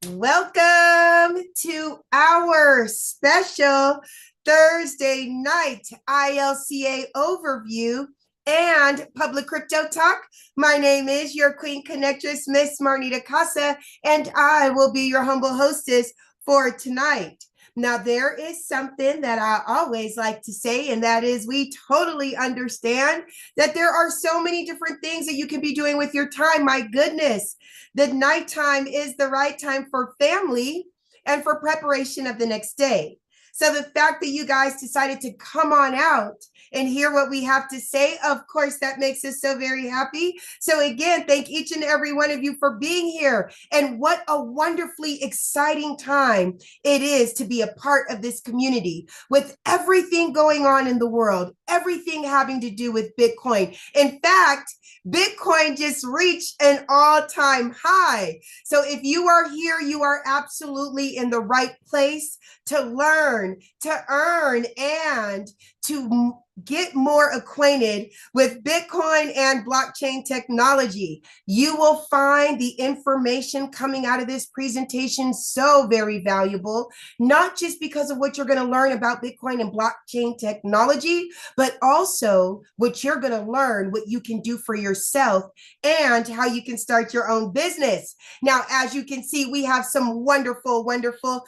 Welcome to our special Thursday night ILCA overview and public crypto talk. My name is your Queen Connectress, Miss Marnita Casa, and I will be your humble hostess for tonight. Now, there is something that I always like to say, and that is we totally understand that there are so many different things that you can be doing with your time. My goodness, the nighttime is the right time for family and for preparation of the next day. So the fact that you guys decided to come on out and hear what we have to say, of course, that makes us so very happy. So again, thank each and every one of you for being here. And what a wonderfully exciting time it is to be a part of this community with everything going on in the world, everything having to do with Bitcoin. In fact, Bitcoin just reached an all-time high. So if you are here, you are absolutely in the right place to learn, to earn, and to get more acquainted with Bitcoin and blockchain technology. You will find the information coming out of this presentation so very valuable, not just because of what you're going to learn about Bitcoin and blockchain technology, but also what you're going to learn, what you can do for yourself, and how you can start your own business. Now, as you can see, we have some wonderful, wonderful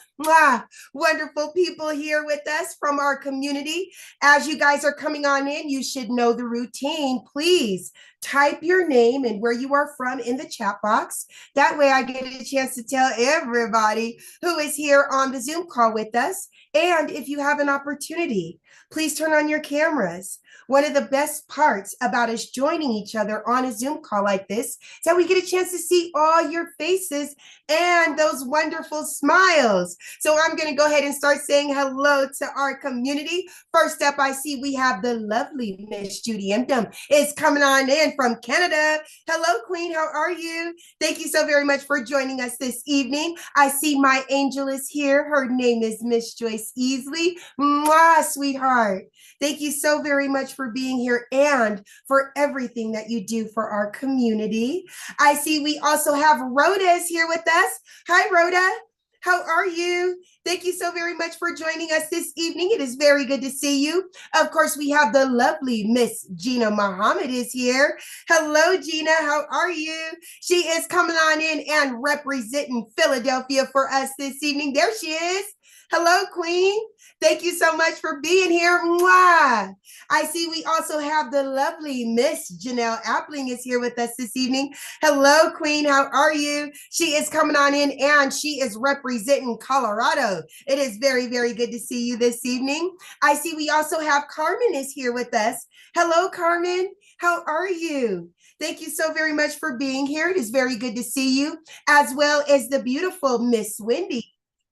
people here with us from our community. As you guys are coming on in, you should know the routine. Please type your name and where you are from in the chat box. That way I get a chance to tell everybody who is here on the Zoom call with us. And if you have an opportunity, please turn on your cameras. One of the best parts about us joining each other on a Zoom call like this is that we get a chance to see all your faces and those wonderful smiles. So I'm going to go ahead and start saying hello to our community. First up, I see we have the lovely Miss Judy Emdom is coming on in from Canada. Hello, Queen. How are you? Thank you so very much for joining us this evening. I see my angel is here. Her name is Miss Joyce Easley. Mwah, sweetheart. Thank you so very much for being here and for everything that you do for our community. I see we also have Rhoda is here with us. Hi, Rhoda. How are you? Thank you so very much for joining us this evening. It is very good to see you. Of course, we have the lovely Miss Gina Muhammad is here. Hello, Gina. How are you? She is coming on in and representing Philadelphia for us this evening. There she is. Hello, Queen. Thank you so much for being here. Mwah. I see we also have the lovely Miss Janelle Appling is here with us this evening. Hello, Queen. How are you? She is coming on in and she is representing Colorado. It is very, very good to see you this evening. I see we also have Carmen is here with us. Hello, Carmen. How are you? Thank you so very much for being here. It is very good to see you, as well as the beautiful Miss Wendy.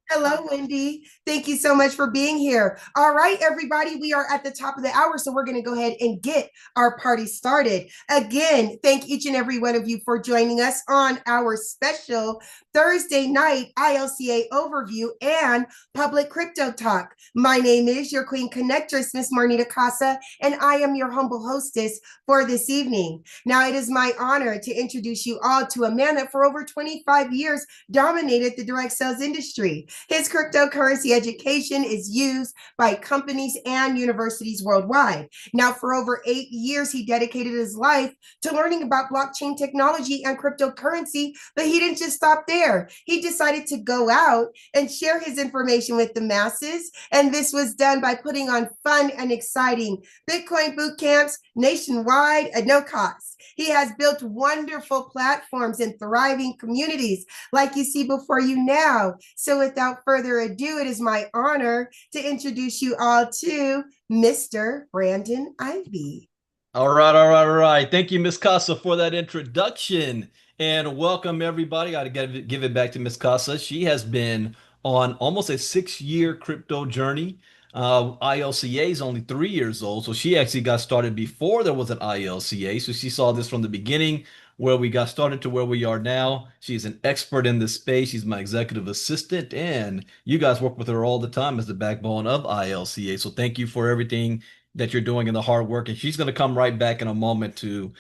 Hello, Wendy. Thank you so much for being here. All right, everybody, we are at the top of the hour, so we're going to go ahead and get our party started. Again, thank each and every one of you for joining us on our special Thursday night ILCA overview and public crypto talk. My name is your Queen Connectress, Miss Marnita Casa, and I am your humble hostess for this evening. Now, it is my honor to introduce you all to a man that for over 25 years dominated the direct sales industry. His cryptocurrency education is used by companies and universities worldwide. Now, for over 8 years, he dedicated his life to learning about blockchain technology and cryptocurrency, but he didn't just stop there. He decided to go out and share his information with the masses, and this was done by putting on fun and exciting Bitcoin boot camps nationwide at no cost. He has built wonderful platforms and thriving communities like you see before you now. So without further ado, it is my honor to introduce you all to Mr. Brandon Ivey. All right. Thank you, Miss Casa, for that introduction. And welcome, everybody. I got to give it back to Miss Casa. She has been on almost a 6-year crypto journey. ILCA is only 3 years old, so she actually got started before there was an ILCA. So she saw this from the beginning, where we got started to where we are now. She's an expert in this space. She's my executive assistant, and you guys work with her all the time as the backbone of ILCA. So thank you for everything that you're doing and the hard work. And she's going to come right back in a moment to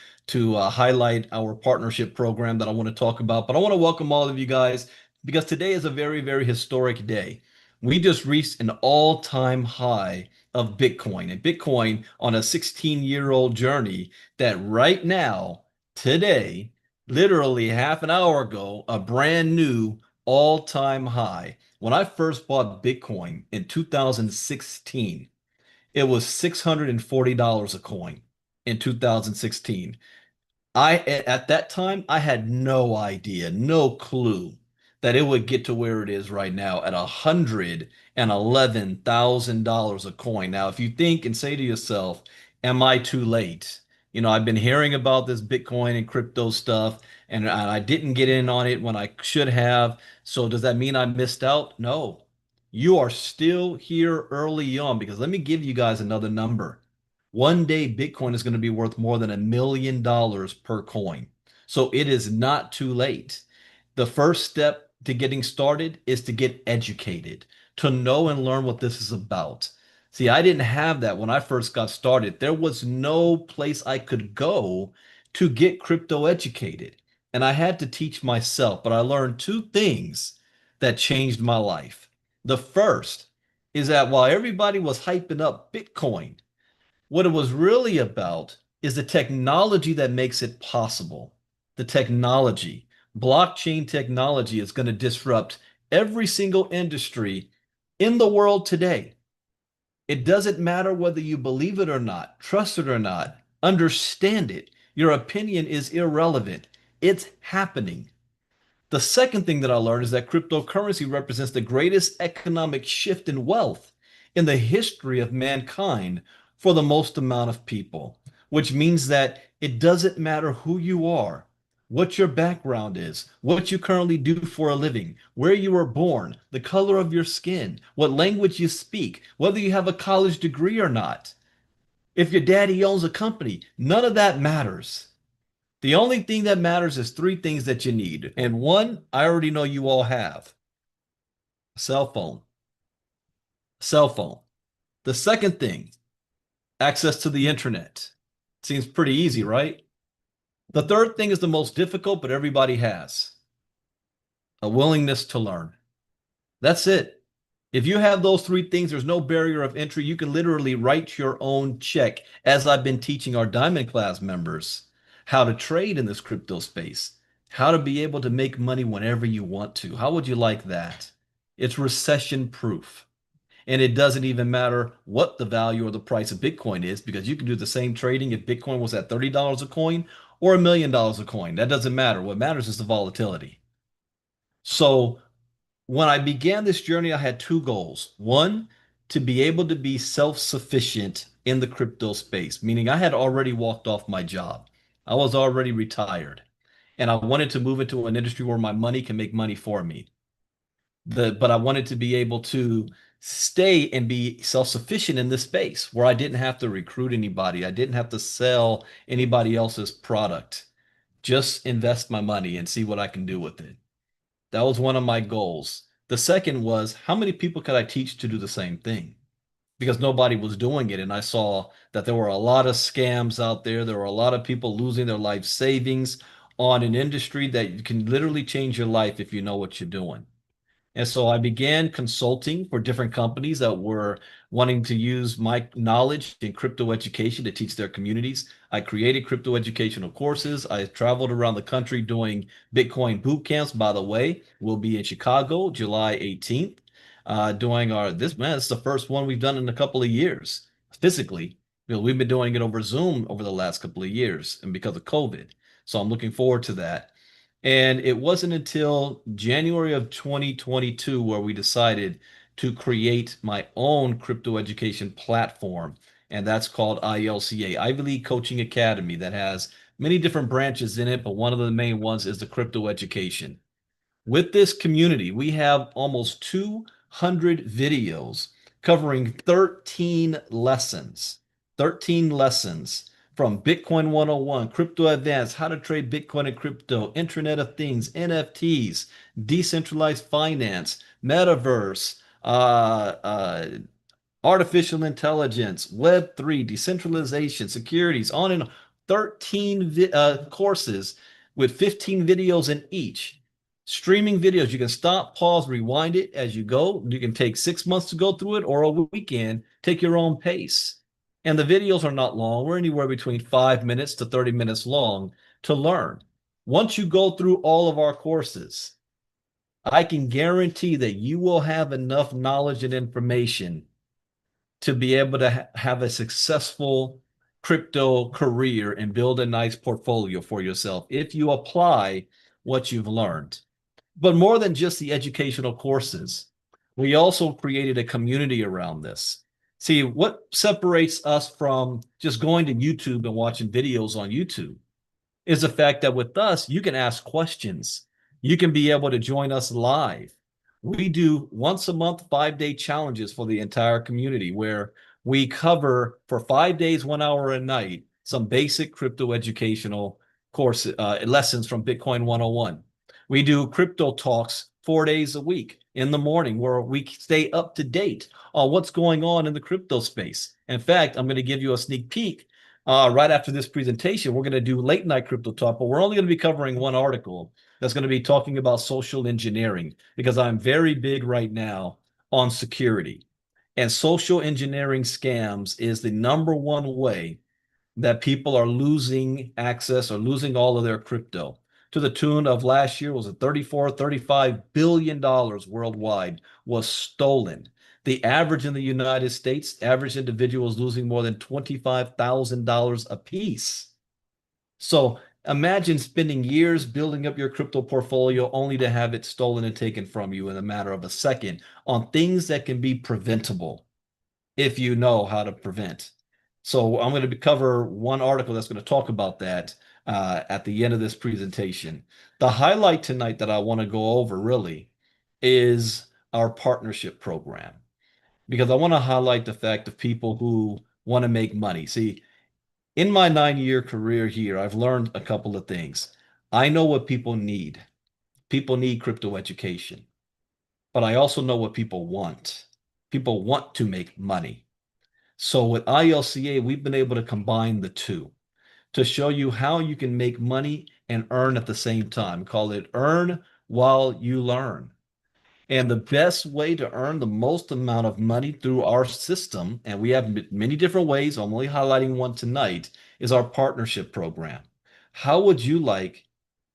highlight our partnership program that I want to talk about. But I want to welcome all of you guys. because today is a very, very historic day. We just reached an all-time high of Bitcoin, and Bitcoin on a 16-year-old journey that right now, today, literally half an hour ago, a brand new all-time high. When I first bought Bitcoin in 2016, it was $640 a coin in 2016. At that time, I had no idea, no clue that it would get to where it is right now at $111,000 a coin. Now, if you think and say to yourself, am I too late? I've been hearing about this Bitcoin and crypto stuff, and I didn't get in on it when I should have. So does that mean I missed out? No. You are still here early on, because let me give you guys another number. One day, Bitcoin is going to be worth more than $1 million per coin. So it is not too late. The first step to getting started is to get educated, to know and learn what this is about. See, I didn't have that when I first got started. There was no place I could go to get crypto educated. And I had to teach myself, but I learned two things that changed my life. The first is that while everybody was hyping up Bitcoin, what it was really about is the technology that makes it possible. The technology. Blockchain technology is going to disrupt every single industry in the world today. It doesn't matter whether you believe it or not, trust it or not, understand it. Your opinion is irrelevant. It's happening. The second thing that I learned is that cryptocurrency represents the greatest economic shift in wealth in the history of mankind for the most amount of people, which means that it doesn't matter who you are, what your background is, what you currently do for a living, where you were born, the color of your skin, what language you speak, whether you have a college degree or not. If your daddy owns a company, none of that matters. The only thing that matters is three things that you need. And one, I already know you all have. Cell phone. Cell phone. The second thing, access to the internet. Seems pretty easy, right? The third thing is the most difficult, but everybody has. A willingness to learn. That's it. If you have those three things, there's no barrier of entry. You can literally write your own check, as I've been teaching our Diamond class members how to trade in this crypto space, how to be able to make money whenever you want to. How would you like that? It's recession proof. And it doesn't even matter what the value or the price of Bitcoin is, because you can do the same trading if Bitcoin was at $30 a coin or $1 million a coin. That doesn't matter. What matters is the volatility. So when I began this journey, I had two goals. One, to be able to be self-sufficient in the crypto space, meaning I had already walked off my job. I was already retired, and I wanted to move into an industry where my money can make money for me. But I wanted to be able to stay and be self-sufficient in this space where I didn't have to recruit anybody. I didn't have to sell anybody else's product. Just invest my money and see what I can do with it. That was one of my goals. The second was, how many people could I teach to do the same thing? Because nobody was doing it. And I saw that there were a lot of scams out there. There were a lot of people losing their life savings on an industry that can literally change your life if you know what you're doing. And so I began consulting for different companies that were wanting to use my knowledge in crypto education to teach their communities. I created crypto educational courses. I traveled around the country doing Bitcoin boot camps. By the way, we'll be in Chicago, July 18th, doing this is the first one we've done in a couple of years physically. We've been doing it over Zoom over the last couple of years and because of COVID. So I'm looking forward to that. And it wasn't until January of 2022 where we decided to create my own crypto education platform. And that's called ILCA, Ivy League Coaching Academy, that has many different branches in it, but one of the main ones is the crypto education. With this community, we have almost 200 videos covering 13 lessons. 13 lessons from Bitcoin 101, Crypto Advanced, how to trade Bitcoin and crypto, Internet of Things, NFTs, decentralized finance, metaverse, artificial intelligence, Web3, decentralization, securities, on and on. 13 courses with 15 videos in each, Streaming videos, you can stop, pause, rewind it as you go. You can take 6 months to go through it or a weekend, take your own pace. And the videos are not long. We're anywhere between 5 minutes to 30 minutes long to learn. Once you go through all of our courses, I can guarantee that you will have enough knowledge and information to be able to have a successful crypto career and build a nice portfolio for yourself if you apply what you've learned. But more than just the educational courses, we also created a community around this. See, what separates us from just going to YouTube and watching videos on YouTube is the fact that with us, you can ask questions. You can be able to join us live. We do once a month, 5-day challenges for the entire community where we cover for 5 days, 1 hour a night, some basic crypto educational course lessons from Bitcoin 101. We do crypto talks 4 days a week in the morning where we stay up to date on what's going on in the crypto space. In fact, I'm going to give you a sneak peek. Right after this presentation, we're going to do late night crypto talk, but we're only going to be covering one article that's going to be talking about social engineering because I'm very big right now on security. And social engineering scams is the number one way that people are losing access or losing all of their crypto to the tune of last year was it 34, $35 billion worldwide was stolen. The average in the United States, average individual is losing more than $25,000 a piece. So imagine spending years building up your crypto portfolio only to have it stolen and taken from you in a matter of a second on things that can be preventable if you know how to prevent. So I'm going to cover one article that's going to talk about that at the end of this presentation. The highlight tonight that I want to go over really is our partnership program because I want to highlight the fact of people who want to make money. See, in my 9-year career here, I've learned a couple of things. I know what people need. People need crypto education, but I also know what people want. People want to make money. So with ILCA, we've been able to combine the two to show you how you can make money and earn at the same time. Call it earn while you learn. And the best way to earn the most amount of money through our system, and we have many different ways, I'm only highlighting one tonight, is our partnership program. How would you like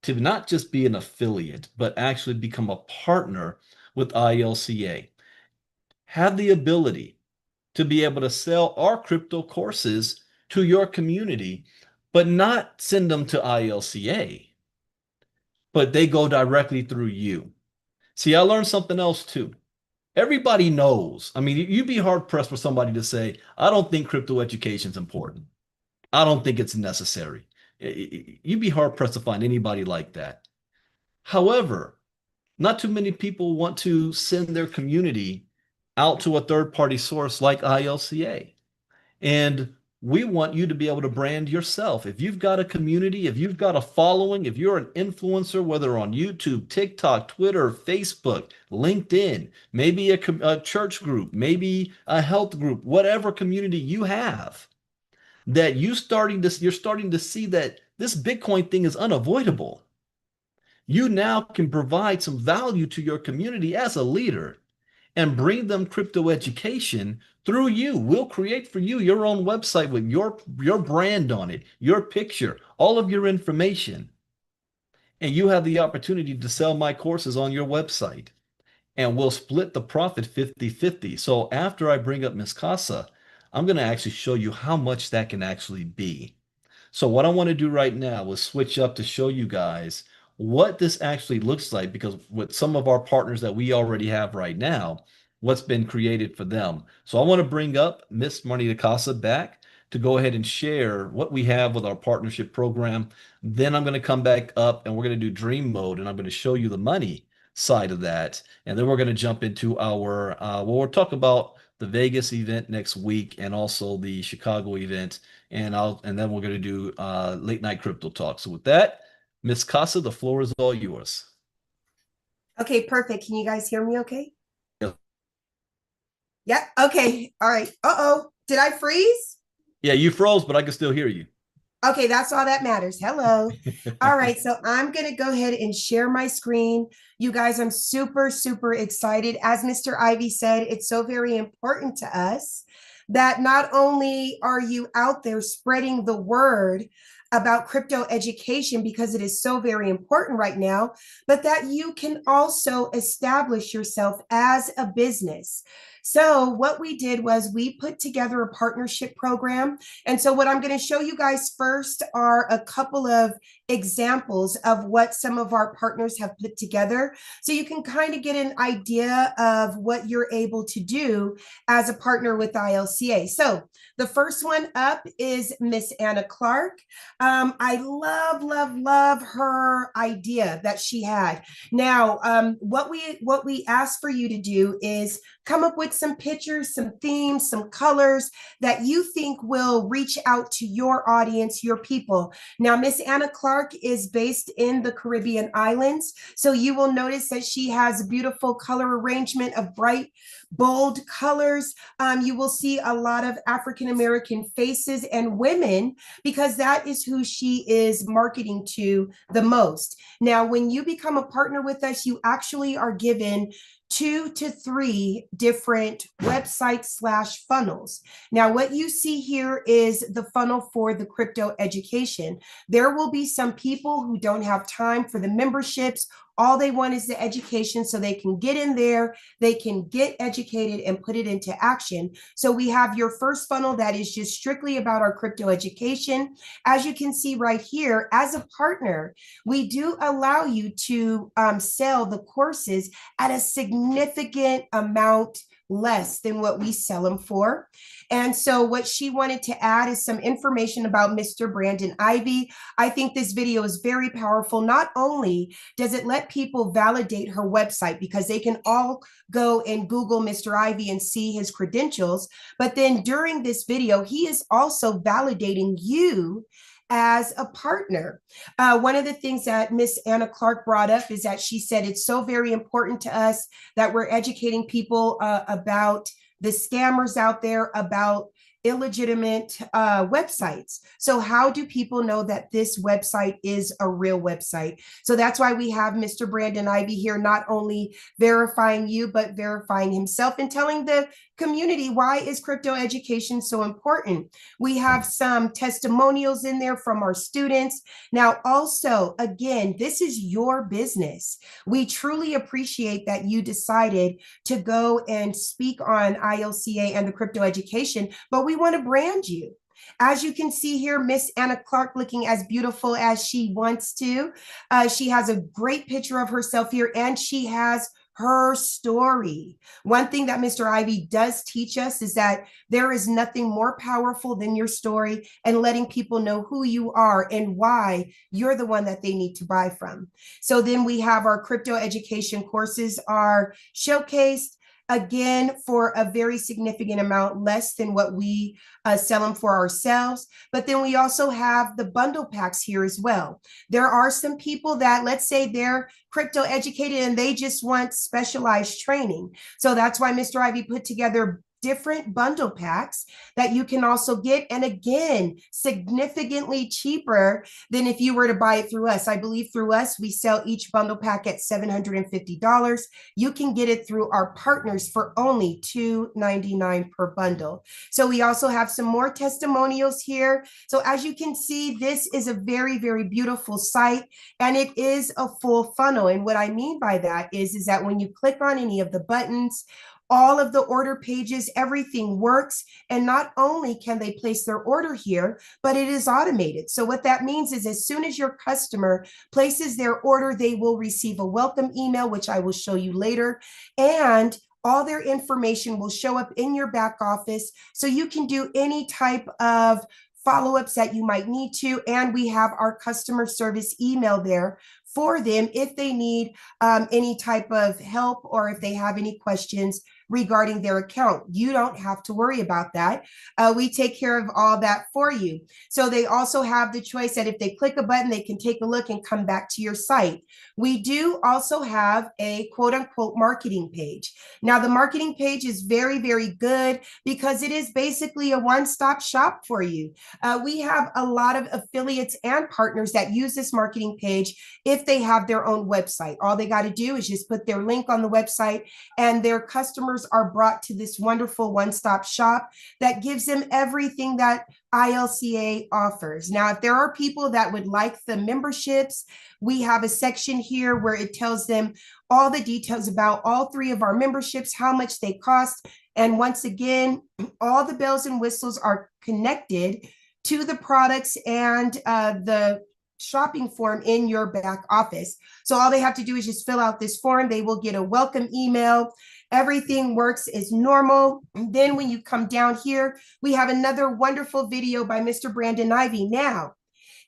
to not just be an affiliate, but actually become a partner with ILCA? Have the ability to be able to sell our crypto courses to your community, but not send them to ILCA, but they go directly through you. See, I learned something else too. Everybody knows. I mean, you'd be hard pressed for somebody to say, I don't think crypto education is important. I don't think it's necessary. You'd be hard pressed to find anybody like that. However, not too many people want to send their community out to a third party source like ILCA. And we want you to be able to brand yourself. If you've got a community, if you've got a following, if you're an influencer, whether on YouTube, TikTok, Twitter, Facebook, LinkedIn, maybe a church group, maybe a health group, whatever community you have, that you're starting to see that this Bitcoin thing is unavoidable. You now can provide some value to your community as a leader and bring them crypto education through you. We'll create for you your own website with your brand on it, your picture, all of your information. And you have the opportunity to sell my courses on your website. And we'll split the profit 50-50. So after I bring up Miss Casa, I'm going to actually show you how much that can actually be. So what I want to do right now is switch up to show you guys what this actually looks like, because with some of our partners that we already have right now, what's been created for them. So I want to bring up Miss Marnita Casa back to go ahead and share what we have with our partnership program. Then I'm going to come back up and we're going to do dream mode and I'm going to show you the money side of that. And then we're going to jump into our, well, we'll talk about the Vegas event next week and also the Chicago event. And then we're going to do late night crypto talk. So with that, Miss Casa, the floor is all yours. Okay, perfect. Can you guys hear me okay? Yeah, Yeah. Okay. All right. Uh-oh. Did I freeze? yeah, you froze, but I can still hear you. Okay, that's all that matters. Hello. All right, so I'm going to go ahead and share my screen. You guys, I'm super, super excited. As Mr. Ivy said, it's so very important to us that not only are you out there spreading the word about crypto education because it is so very important right now, but that you can also establish yourself as a business. So, what we did was we put together a partnership program. And so, what I'm going to show you guys first are a couple of examples of what some of our partners have put together. So, you can kind of get an idea of what you're able to do as a partner with ILCA. So, the first one up is Miss Anna Clark. I love her idea that she had. Now, what we asked for you to do is come up with some pictures, some themes, some colors that you think will reach out to your audience, your people. Now, Miss Anna Clark is based in the Caribbean islands, so you will notice that she has a beautiful color arrangement of bright, bold colors. You will see a lot of African American faces and women because that is who she is marketing to the most. Now, when you become a partner with us, you actually are given 2 to 3 different websites/funnels. Now, what you see here is the funnel for the crypto education. There will be some people who don't have time for the memberships. All they want is the education so they can get in there, they can get educated and put it into action. So we have your first funnel that is just strictly about our crypto education. As you can see right here, as a partner, we do allow you to sell the courses at a significant amount less than what we sell them for. And so what she wanted to add is some information about Mr. Brandon Ivey. I think this video is very powerful. Not only does it let people validate her website because they can all go and Google Mr. Ivey and see his credentials, but then during this video, he is also validating you as a partner. One of the things that Miss Anna Clark brought up is that she said it's so very important to us that we're educating people about the scammers out there, about illegitimate websites. So how do people know that this website is a real website? So that's why we have Mr. Brandon Ivey here, not only verifying you, but verifying himself and telling the community why is crypto education so important. We have some testimonials in there from our students. Now, also, again, this is your business. We truly appreciate that you decided to go and speak on ILCA and the crypto education, but we want to brand you. As you can see here, Miss Anna Clark looking as beautiful as she wants to. She has a great picture of herself here, and she has her story. One thing that Mr. Ivey does teach us is that there is nothing more powerful than your story and letting people know who you are and why you're the one that they need to buy from. So then we have our crypto education courses are showcased again for a very significant amount less than what we sell them for ourselves. But then we also have the bundle packs here as well. There are some people that, let's say they're crypto educated and they just want specialized training. So that's why Mr. Ivey put together different bundle packs that you can also get. And again, significantly cheaper than if you were to buy it through us. I believe through us, we sell each bundle pack at $750. You can get it through our partners for only $299 per bundle. So we also have some more testimonials here. So as you can see, this is a very, very beautiful site and it is a full funnel. And what I mean by that is that when you click on any of the buttons, all of the order pages, everything works. And not only can they place their order here, but it is automated. So what that means is as soon as your customer places their order, they will receive a welcome email, which I will show you later. And all their information will show up in your back office. So you can do any type of follow-ups that you might need to. And we have our customer service email there for them if they need any type of help or if they have any questions regarding their account. You don't have to worry about that. We take care of all that for you. So they also have the choice that if they click a button, they can take a look and come back to your site. We do also have a quote unquote marketing page. Now, the marketing page is very, very good because it is basically a one-stop shop for you. We have a lot of affiliates and partners that use this marketing page if they have their own website. All they got to do is just put their link on the website, and their customers are brought to this wonderful one-stop shop that gives them everything that ILCA offers. Now, if there are people that would like the memberships, we have a section here where it tells them all the details about all three of our memberships, how much they cost. And once again, all the bells and whistles are connected to the products and the shopping form in your back office. So all they have to do is just fill out this form. They will get a welcome email. Everything works as normal. And then when you come down here, we have another wonderful video by Mr. Brandon Ivey. Now,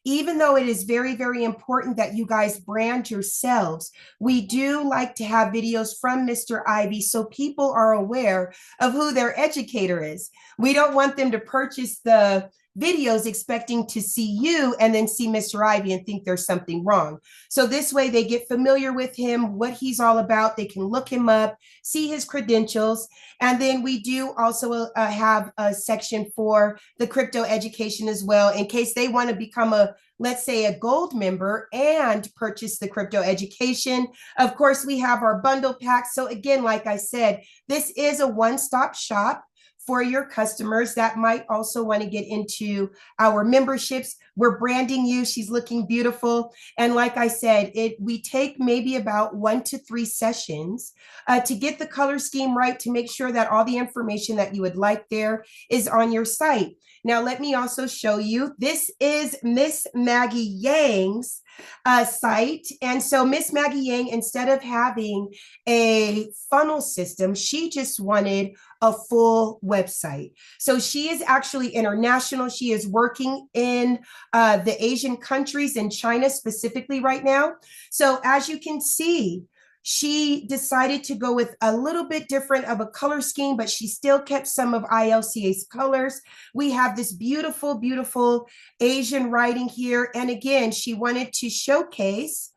even though it is very, very important that you guys brand yourselves, we do like to have videos from Mr. Ivey so people are aware of who their educator is. We don't want them to purchase the videos expecting to see you and then see Mr. Ivey and think there's something wrong. So this way they get familiar with him, what he's all about. They can look him up, see his credentials. And then we do also have a section for the crypto education as well, in case they want to become let's say a gold member and purchase the crypto education. Of course, we have our bundle packs. So again, like I said, this is a one-stop shop for your customers that might also want to get into our memberships. We're branding you. She's looking beautiful. And like I said, we take maybe about 1 to 3 sessions to get the color scheme right, to make sure that all the information that you would like there is on your site. Now, let me also show you, this is Miss Maggie Yang's site. And so Miss Maggie Yang, instead of having a funnel system, she just wanted a full website. So she is actually international. She is working in the Asian countries, in China specifically right now. So as you can see, she decided to go with a little bit different of a color scheme, but she still kept some of ILCA's colors. We have this beautiful, beautiful Asian writing here. And again, she wanted to showcase.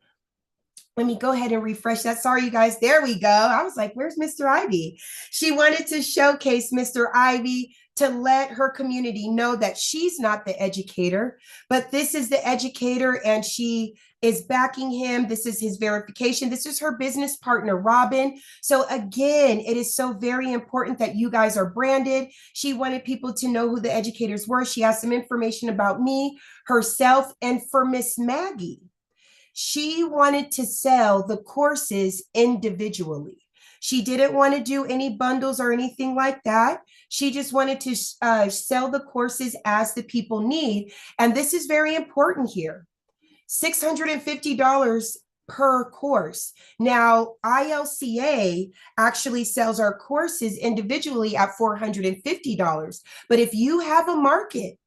Let me go ahead and refresh that. Sorry, you guys. There we go. I was like, where's Mr. Ivey? She wanted to showcase Mr. Ivey to let her community know that she's not the educator, but this is the educator, and she is backing him. This is his verification. This is her business partner, Robin. So again, it is so very important that you guys are branded. She wanted people to know who the educators were. She has some information about me, herself, and for Miss Maggie, she wanted to sell the courses individually. She didn't want to do any bundles or anything like that. She just wanted to sell the courses as the people need. And this is very important here. $650 per course. Now, ILCA actually sells our courses individually at $450. But if you have a market,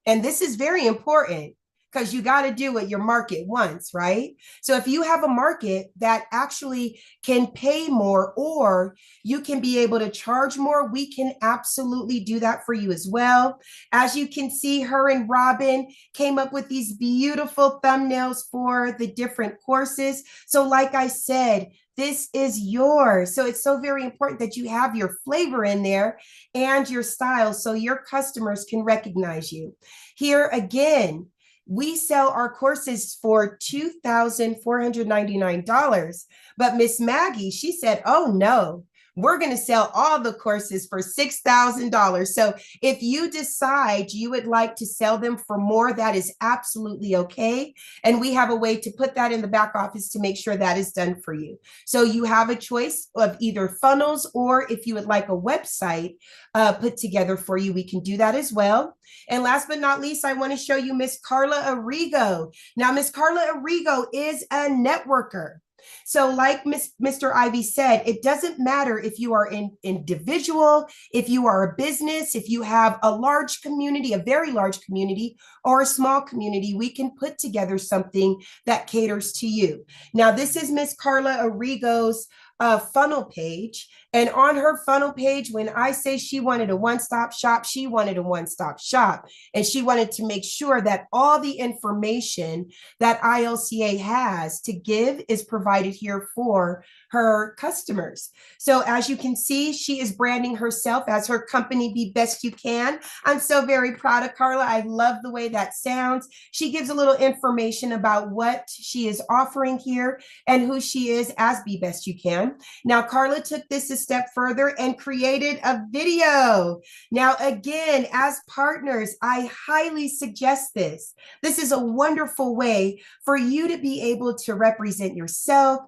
and this is very important, because you got to do what your market wants, right? So if you have a market that actually can pay more, or you can be able to charge more, we can absolutely do that for you as well. As you can see, her and Robin came up with these beautiful thumbnails for the different courses. So like I said, this is yours. So it's so very important that you have your flavor in there and your style so your customers can recognize you. Here again, we sell our courses for $2,499. But Miss Maggie, she said, oh no, we're going to sell all the courses for $6,000. So if you decide you would like to sell them for more, that is absolutely okay. And we have a way to put that in the back office to make sure that is done for you. So you have a choice of either funnels, or if you would like a website put together for you, we can do that as well. And last but not least, I want to show you Miss Carla Arrigo. Now, Miss Carla Arrigo is a networker. So like Mr. Ivey said, it doesn't matter if you are an individual, if you are a business, if you have a large community, a very large community, or a small community, we can put together something that caters to you. Now, this is Miss Carla Arrigo's funnel page. And on her funnel page, when I say she wanted a one-stop shop, she wanted a one-stop shop. And she wanted to make sure that all the information that ILCA has to give is provided here for her customers. So as you can see, she is branding herself as her company Be Best You Can. I'm so very proud of Carla. I love the way that sounds. She gives a little information about what she is offering here and who she is as Be Best You Can. Now, Carla took this a step further and created a video. Now, again, as partners, I highly suggest this. This is a wonderful way for you to be able to represent yourself,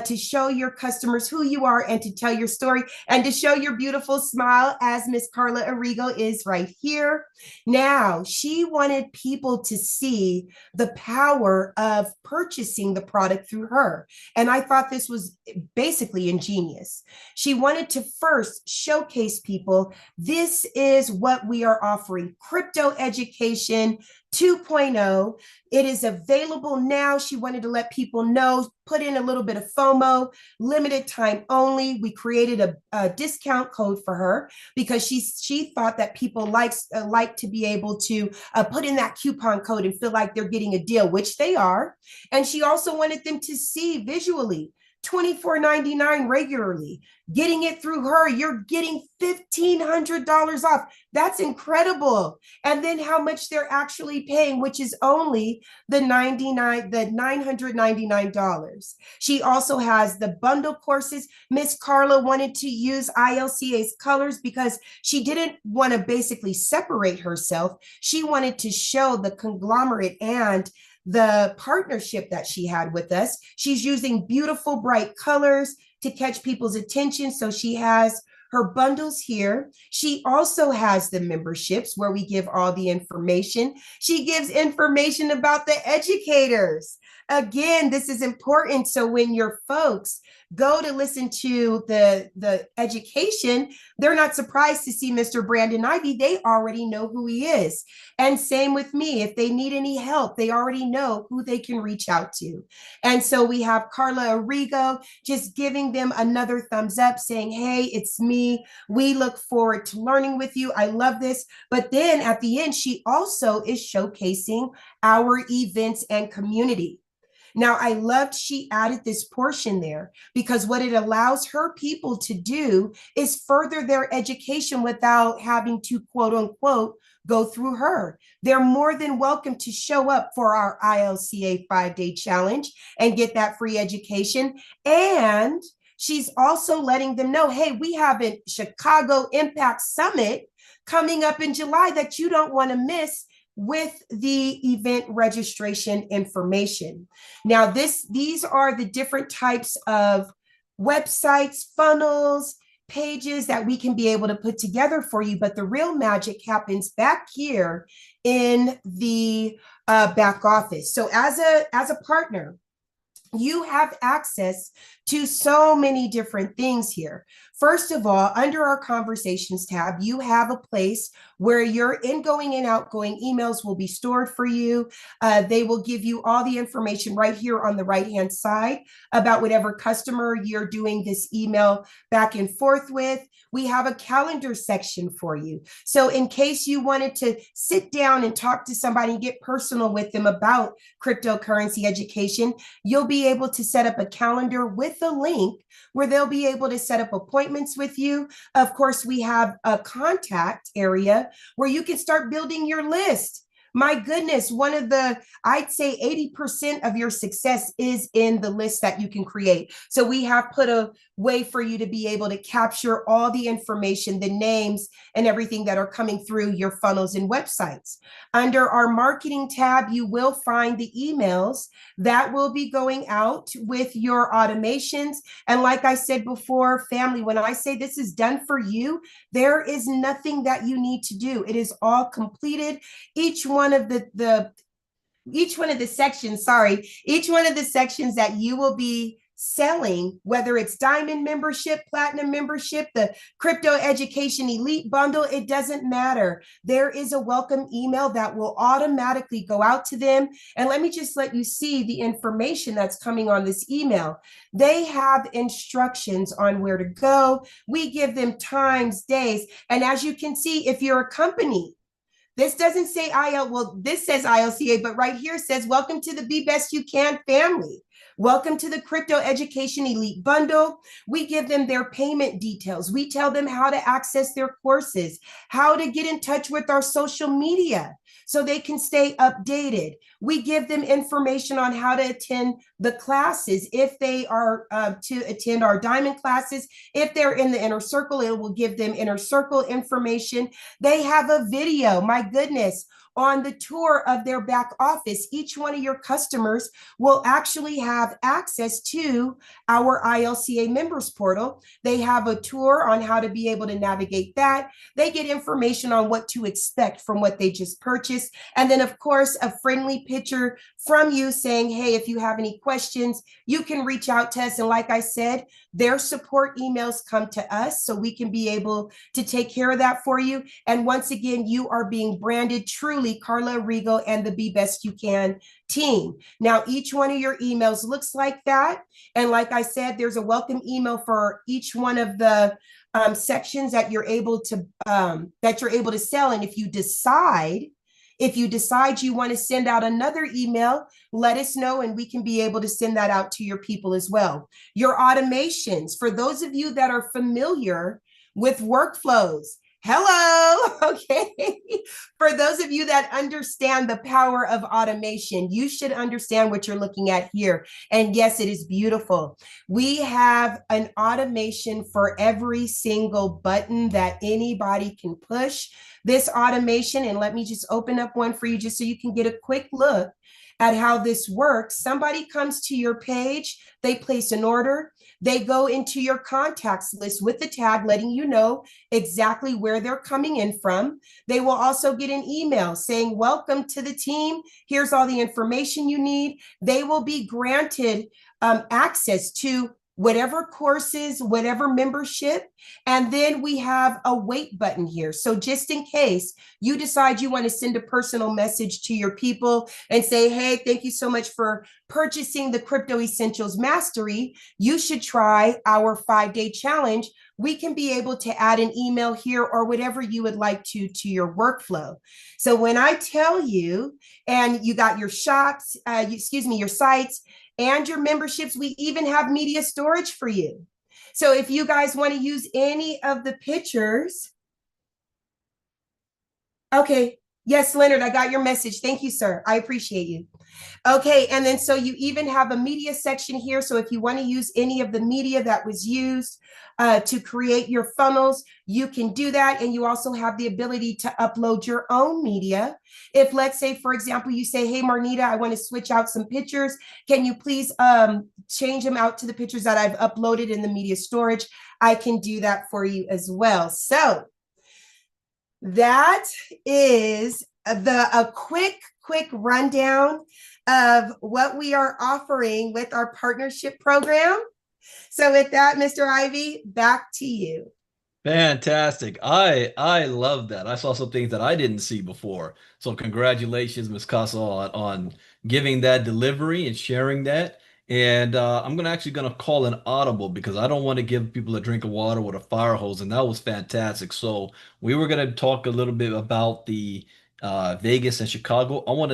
to show your customers who you are and to tell your story and to show your beautiful smile as Miss Carla Arrigo is right here. Now, she wanted people to see the power of purchasing the product through her. And I thought this was basically ingenious. She wanted to first showcase people, this is what we are offering, crypto education 2.0. It is available now. She wanted to let people know, put in a little bit of FOMO, limited time only. We created a discount code for her because she thought that people like to be able to put in that coupon code and feel like they're getting a deal, which they are. And she also wanted them to see visually $24.99 regularly. Getting it through her, you're getting $1,500 off. That's incredible. And then how much they're actually paying, which is only the $999. She also has the bundle courses. Miss Carla wanted to use ILCA's colors because she didn't want to basically separate herself. She wanted to show the conglomerate and the partnership that she had with us. She's using beautiful, bright colors to catch people's attention. So she has her bundles here. She also has the memberships where we give all the information. She gives information about the educators. Again, this is important. So when your folks go to listen to the education, they're not surprised to see Mr. Brandon Ivey. They already know who he is. And same with me. If they need any help, they already know who they can reach out to. And so we have Carla Arrigo just giving them another thumbs up saying, hey, it's me. We look forward to learning with you. I love this. But then at the end, she also is showcasing our events and community. Now, I loved she added this portion there because what it allows her people to do is further their education without having to, quote unquote, go through her. They're more than welcome to show up for our ILCA 5-day challenge and get that free education. And she's also letting them know, hey, we have a Chicago Impact Summit coming up in July that you don't want to miss with the event registration information. Now, these are the different types of websites, funnels, pages that we can be able to put together for you. But the real magic happens back here in the back office. So as a partner, you have access to so many different things here. First of all, under our conversations tab, you have a place where your ingoing and outgoing emails will be stored for you. They will give you all the information right here on the right-hand side about whatever customer you're doing this email back and forth with. We have a calendar section for you. So in case you wanted to sit down and talk to somebody and get personal with them about cryptocurrency education, you'll be able to set up a calendar with a link where they'll be able to set up appointments with you. Of course, we have a contact area where you can start building your list. My goodness, I'd say 80% of your success is in the list that you can create. So we have put a way for you to be able to capture all the information, the names and everything that are coming through your funnels and websites. Under our marketing tab, you will find the emails that will be going out with your automations. And like I said before, family, when I say this is done for you, there is nothing that you need to do. It is all completed. Each one of the sections that you will be selling, whether it's diamond membership, platinum membership, the crypto education elite bundle, it doesn't matter. There is a welcome email that will automatically go out to them. And let me just let you see the information that's coming on this email. They have instructions on where to go. We give them times, days. And as you can see, if you're a company, this doesn't say this says ILCA, but right here says, welcome to the Be Best You Can family. Welcome to the Crypto Education Elite Bundle. We give them their payment details. We tell them how to access their courses, how to get in touch with our social media so they can stay updated. We give them information on how to attend the classes if they are to attend our diamond classes. If they're in the inner circle, it will give them inner circle information. They have a video, my goodness, on the tour of their back office. Each one of your customers will actually have access to our ILCA members portal. They have a tour on how to be able to navigate that. They get information on what to expect from what they just purchased. And then, of course, a friendly picture from you saying, hey, if you have any questions, you can reach out to us. And like I said, their support emails come to us so we can be able to take care of that for you. And once again, you are being branded truly Carla Rigo and the Be Best You Can team. Now, each one of your emails looks like that. And like I said, there's a welcome email for each one of the sections that you're able to sell. And if you decide you want to send out another email, let us know and we can be able to send that out to your people as well. Your automations, for those of you that are familiar with workflows, hello, okay. For those of you that understand the power of automation, you should understand what you're looking at here. And yes, it is beautiful. We have an automation for every single button that anybody can push. This automation, and let me just open up one for you just so you can get a quick look at how this works. Somebody comes to your page, they place an order, they go into your contacts list with the tag letting you know exactly where they're coming in from. They will also get an email saying, welcome to the team. Here's all the information you need. They will be granted access to whatever courses, whatever membership. And then we have a wait button here. So just in case you decide you want to send a personal message to your people and say, hey, thank you so much for purchasing the Crypto Essentials Mastery, you should try our 5-day challenge. We can be able to add an email here or whatever you would like to your workflow. So when I tell you, and you got your shops, your sites, and your memberships, we even have media storage for you. So if you guys want to use any of the pictures. Okay. Yes, Leonard, I got your message. Thank you, sir. I appreciate you. Okay. And then so you even have a media section here. So if you want to use any of the media that was used to create your funnels, you can do that. And you also have the ability to upload your own media. If, let's say, for example, you say, hey, Marnita, I want to switch out some pictures. Can you please change them out to the pictures that I've uploaded in the media storage? I can do that for you as well. So that is a quick rundown of what we are offering with our partnership program. So with that, Mr. Ivey, back to you. Fantastic. I love that. I saw some things that I didn't see before. So congratulations, Ms. Casa, on giving that delivery and sharing that. And I'm gonna call an audible because I don't want to give people a drink of water with a fire hose, and that was fantastic. So we were gonna talk a little bit about the Vegas and Chicago. I want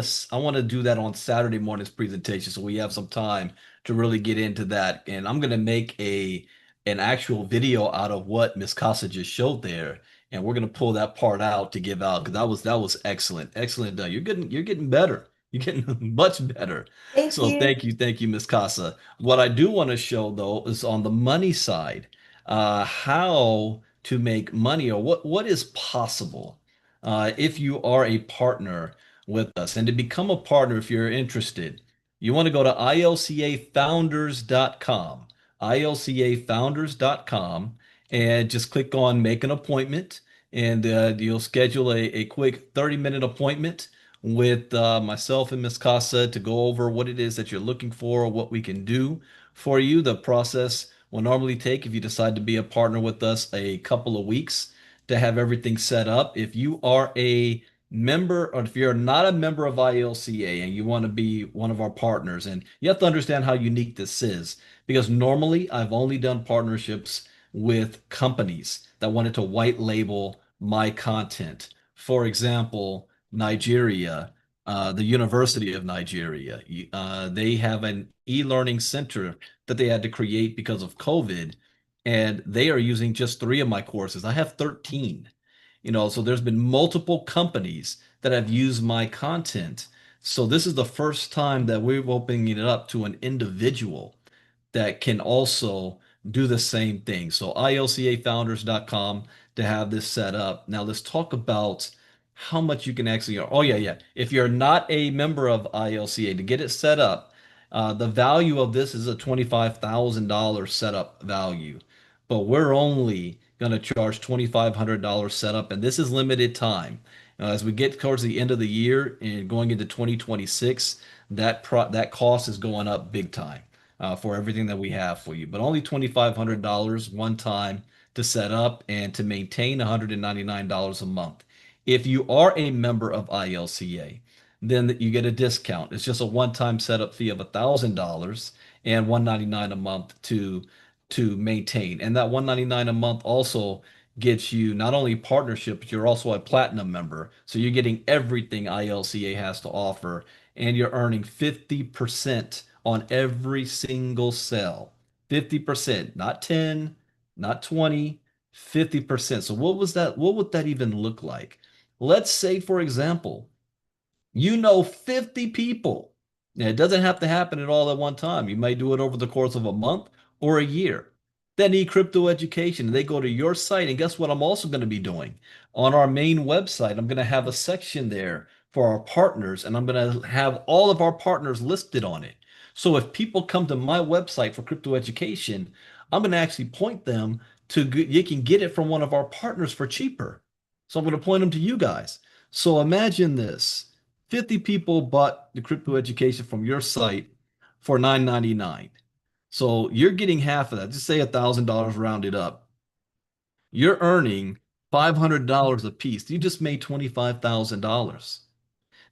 to do that on Saturday morning's presentation, so we have some time to really get into that. And I'm gonna make an actual video out of what Miss Casa just showed there, and we're gonna pull that part out to give out because that was excellent, excellent done. You're getting better. You're getting much better. Thank So you. thank you, Miss Casa. What I do want to show though is on the money side, how to make money or what is possible if you are a partner with us. And to become a partner, if you're interested, you want to go to ilcafounders.com, ilcafounders.com, and just click on make an appointment. And you'll schedule a quick 30-minute appointment with myself and Miss Casa to go over what it is that you're looking for, what we can do. for you. The process will normally take, if you decide to be a partner with us, a couple of weeks to have everything set up. If you are a member, or if you're not a member of ILCA and you want to be one of our partners, and you have to understand how unique this is, because normally I've only done partnerships with companies that wanted to white label my content. For example, Nigeria, the University of Nigeria, they have an e-learning center that they had to create because of COVID, and they are using just three of my courses. I have 13. So there's been multiple companies that have used my content. So this is the first time that we're opening it up to an individual that can also do the same thing. So ilcafounders.com to have this set up. Now let's talk about how much you can actually. Oh yeah, yeah. If you're not a member of ILCA, to get it set up, the value of this is a $25,000 setup value, but we're only going to charge $2,500 setup, and this is limited time. As we get towards the end of the year and going into 2026, that cost is going up big time for everything that we have for you. But only $2,500 one time to set up and to maintain $199 a month. If you are a member of ILCA, then you get a discount. It's just a one-time setup fee of $1,000 and $199 a month to maintain. And that $199 a month also gets you not only partnership, but you're also a platinum member. So you're getting everything ILCA has to offer, and you're earning 50% on every single sale. 50%, not 10, not 20, 50%. So what was that? What would that even look like? Let's say, for example, 50 people. Now, it doesn't have to happen at all at one time. You may do it over the course of a month or a year. That need crypto education. They go to your site, and guess what? I'm also going to be doing on our main website. I'm going to have a section there for our partners, and I'm going to have all of our partners listed on it. So if people come to my website for crypto education, I'm going to actually point them to you can get it from one of our partners for cheaper. So I'm going to point them to you guys. So imagine this. 50 people bought the crypto education from your site for $9.99. So you're getting half of that. Just say $1,000 rounded up. You're earning $500 a piece. You just made $25,000.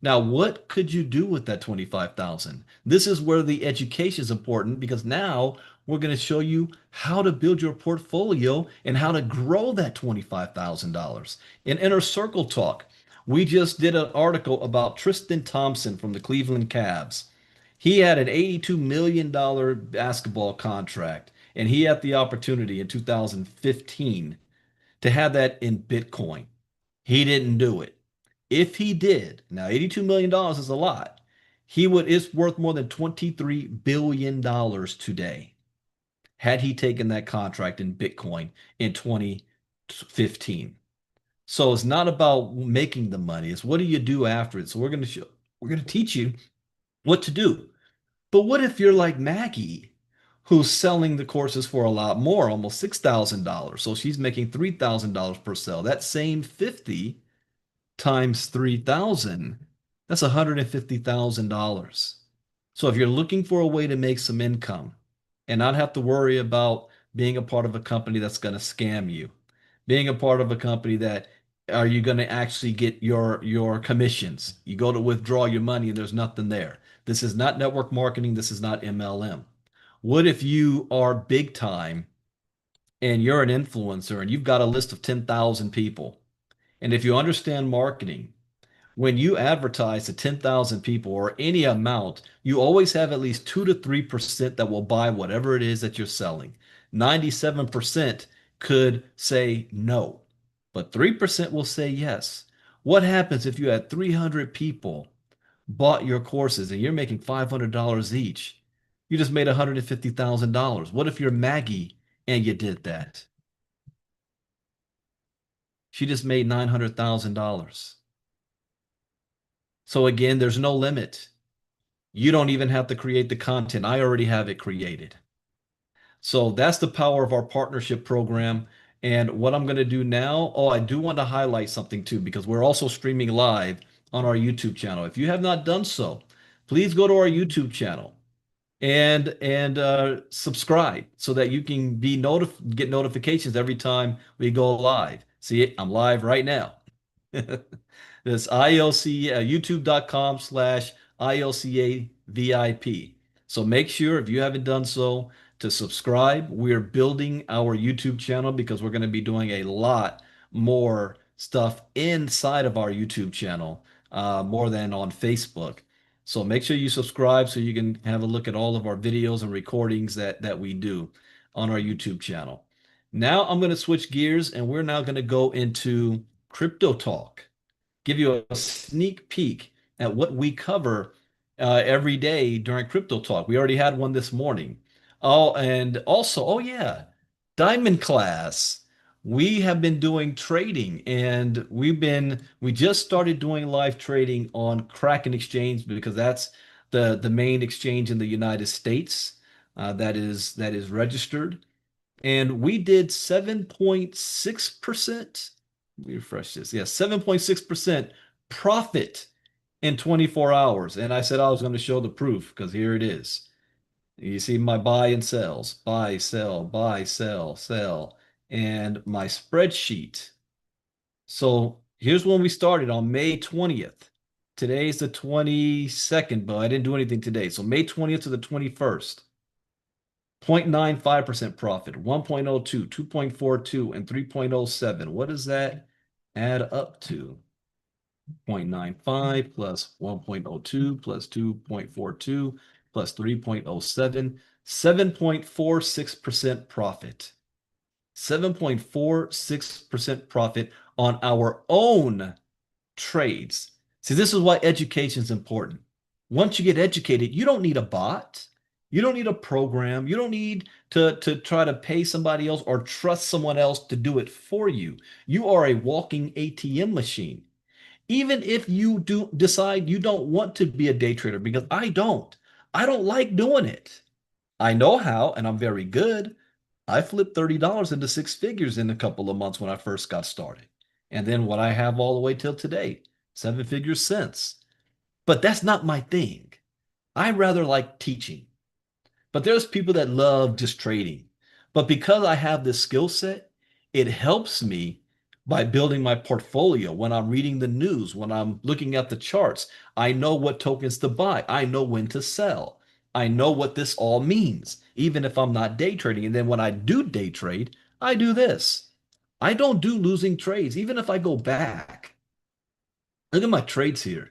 Now, what could you do with that 25,000? This is where the education is important, because now we're going to show you how to build your portfolio and how to grow that $25,000. In Inner Circle Talk, we just did an article about Tristan Thompson from the Cleveland Cavs. He had an $82 million basketball contract, and he had the opportunity in 2015 to have that in Bitcoin. He didn't do it. If he did, now $82 million is a lot. It's worth more than $23 billion today had he taken that contract in Bitcoin in 2015. So it's not about making the money, it's what do you do after it. So we're going to teach you what to do. But what if you're like Maggie, who's selling the courses for a lot more, almost $6,000? So she's making $3,000 per sale. That same 50 times 3,000, that's $150,000. So if you're looking for a way to make some income and not have to worry about being a part of a company that's going to scam you, being a part of a company that are you going to actually get your commissions? You go to withdraw your money and there's nothing there. This is not network marketing. This is not MLM. What if you are big time and you're an influencer and you've got a list of 10,000 people? And if you understand marketing, when you advertise to 10,000 people or any amount, you always have at least 2 to 3% that will buy whatever it is that you're selling. 97% could say no, but 3% will say yes. What happens if you had 300 people bought your courses and you're making $500 each? You just made $150,000. What if you're Maggie and you did that? She just made $900,000. So again, there's no limit. You don't even have to create the content. I already have it created. So that's the power of our partnership program. And what I'm going to do now, I do want to highlight something too, because we're also streaming live on our YouTube channel. If you have not done so, please go to our YouTube channel and subscribe so that you can get notifications every time we go live. See, I'm live right now. This ILC, youtube.com/ILCA VIP. So make sure, if you haven't done so, to subscribe. We're building our YouTube channel because we're going to be doing a lot more stuff inside of our YouTube channel, more than on Facebook. So make sure you subscribe so you can have a look at all of our videos and recordings that we do on our YouTube channel. Now I'm going to switch gears and we're now going to go into crypto talk, give you a sneak peek at what we cover every day during Crypto Talk. We already had one this morning. Oh, and also, oh yeah, Diamond class. We have been doing trading and we just started doing live trading on Kraken Exchange because that's the main exchange in the United States that is registered. And we did 7.6%. Let me refresh this. Yeah, 7.6% profit in 24 hours. And I said I was going to show the proof because here it is. You see my buy and sells, buy, sell, sell, and my spreadsheet. So here's when we started on May 20th. Today's the 22nd, but I didn't do anything today. So May 20th to the 21st. 0.95% profit, 1.02, 2.42, and 3.07. What does that add up to? 0.95 plus 1.02 plus 2.42 plus 3.07, 7.46% profit. 7.46% profit on our own trades. See, this is why education is important. Once you get educated, you don't need a bot. You don't need a program. You don't need to try to pay somebody else or trust someone else to do it for you. You are a walking ATM machine. Even if you do decide you don't want to be a day trader, because I don't. I don't like doing it. I know how, and I'm very good. I flipped $30 into six figures in a couple of months when I first got started. And then what I have all the way till today, seven figures since. But that's not my thing. I rather like teaching. But there's people that love just trading. But because I have this skill set, it helps me by building my portfolio. When I'm reading the news, when I'm looking at the charts, I know what tokens to buy. I know when to sell. I know what this all means, even if I'm not day trading. And then when I do day trade, I do this. I don't do losing trades, even if I go back. Look at my trades here.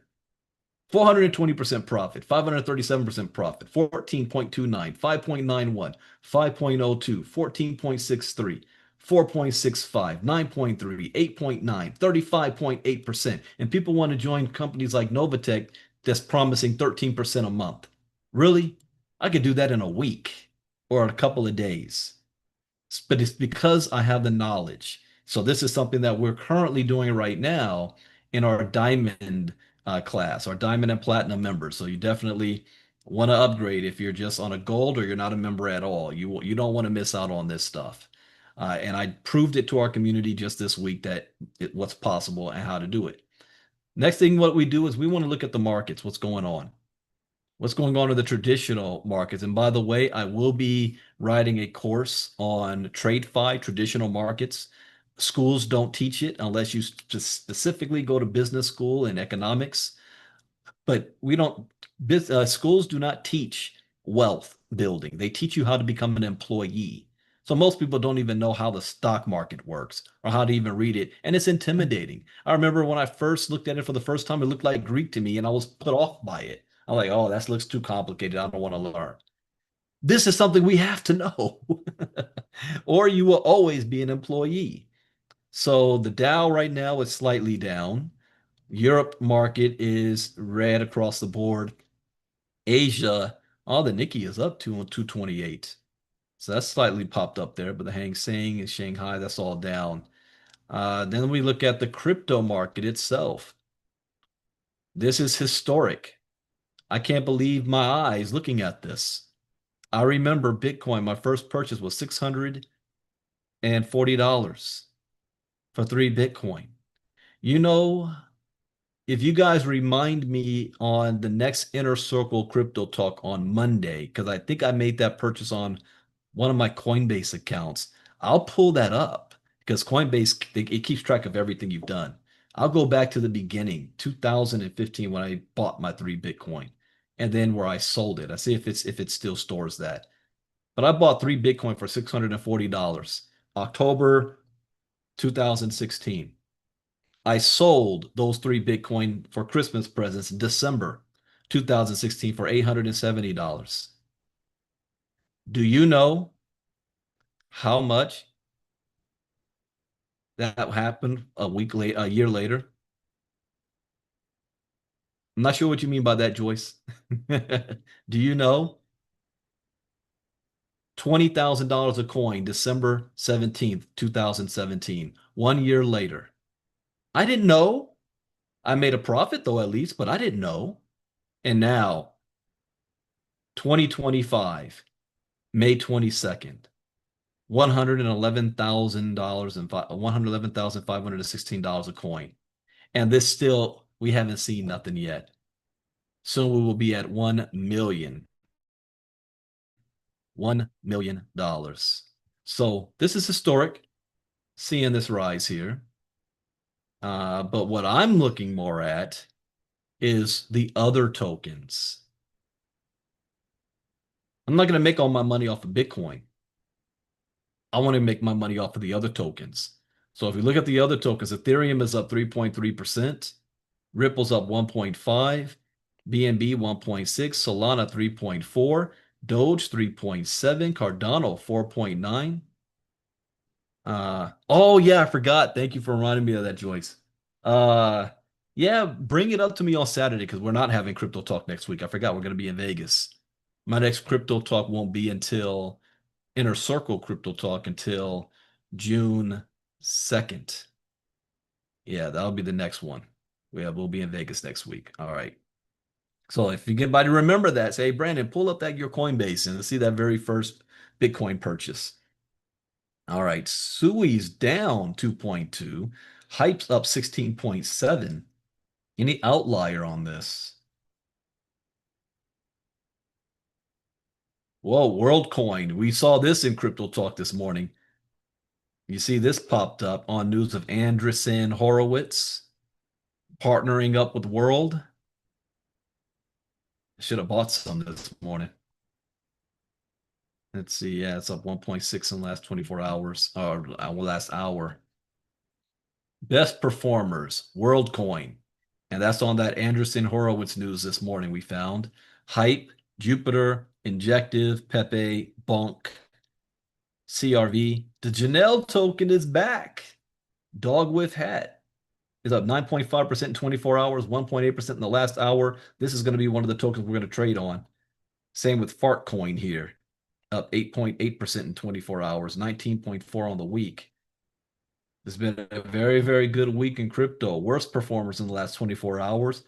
420% profit, 537% profit, 14.29, 5.91, 5.02, 14.63, 4.65, 9.3, 8.9, 35.8%. And people want to join companies like Novatech that's promising 13% a month. Really? I could do that in a week or a couple of days. But it's because I have the knowledge. So this is something that we're currently doing right now in our diamond class, our diamond and platinum members. So you definitely want to upgrade if you're just on a gold or you're not a member at all. You don't want to miss out on this stuff. And I proved it to our community just this week that what's possible and how to do it. Next thing what we do is we want to look at the markets, what's going on. What's going on in the traditional markets. And by the way, I will be writing a course on TradeFi, traditional markets. Schools don't teach it unless you specifically go to business school and economics. But we don't, schools do not teach wealth building. They teach you how to become an employee. So most people don't even know how the stock market works or how to even read it. And it's intimidating. I remember when I first looked at it for the first time, it looked like Greek to me and I was put off by it. I'm like, oh, that looks too complicated. I don't want to learn. This is something we have to know, or you will always be an employee. So the Dow right now is slightly down. Europe market is red across the board. Asia, oh, the Nikkei is up to 228. So that's slightly popped up there, but the Hang Seng and Shanghai, that's all down. Then we look at the crypto market itself. This is historic. I can't believe my eyes looking at this. I remember Bitcoin, my first purchase was $640 for 3 Bitcoin. You know, if you guys remind me on the next Inner Circle Crypto Talk on Monday, because I think I made that purchase on one of my Coinbase accounts, I'll pull that up because Coinbase it keeps track of everything you've done. I'll go back to the beginning, 2015, when I bought my 3 Bitcoin, and then where I sold it. I see if it still stores that. But I bought 3 Bitcoin for $640, October 2016. I sold those 3 Bitcoin for Christmas presents December 2016 for $870. Do you know how much that happened a year later? I'm not sure what you mean by that, Joyce. Do you know? $20,000 a coin, December 17th, 2017, 1 year later. I didn't know. I made a profit though, at least, but I didn't know. And now, 2025, May 22nd, $111,000 and $111,516 a coin. And this still, we haven't seen nothing yet. Soon we will be at 1 million. $1 million. So this is historic, seeing this rise here. But what I'm looking more at is the other tokens. I'm not going to make all my money off of Bitcoin. I want to make my money off of the other tokens. So if we look at the other tokens, Ethereum is up 3.3%, Ripple's up 1.5, BNB 1.6, Solana 3.4, Doge 3.7, Cardano 4.9. Oh yeah, I forgot. Thank you for reminding me of that, Joyce. Uh, yeah, bring it up to me on Saturday because we're not having crypto talk next week. I forgot we're going to be in Vegas. My next crypto talk won't be until Inner Circle Crypto Talk until June 2nd. Yeah, that'll be the next one. We'll be in Vegas next week. All right. So if you get anybody to remember that, say, hey, Brandon, pull up that your Coinbase and see that very first Bitcoin purchase. All right. Sui's down 2.2. Hype's up 16.7. Any outlier on this? Whoa, WorldCoin. We saw this in Crypto Talk this morning. You see this popped up on news of Andreessen Horowitz partnering up with World. I should have bought some this morning. Let's see. Yeah, it's up 1.6 in the last 24 hours, or last hour. Best performers, WorldCoin. And that's on that Andreessen Horowitz news this morning we found. Hype, Jupiter, Injective, Pepe, Bonk, CRV. The Janelle token is back. Dog with hat is up 9.5% in 24 hours, 1.8% in the last hour. This is going to be one of the tokens we're going to trade on. Same with Fartcoin here, up 8.8% in 24 hours, 19.4 on the week. It's been a very, very good week in crypto. Worst performers in the last 24 hours.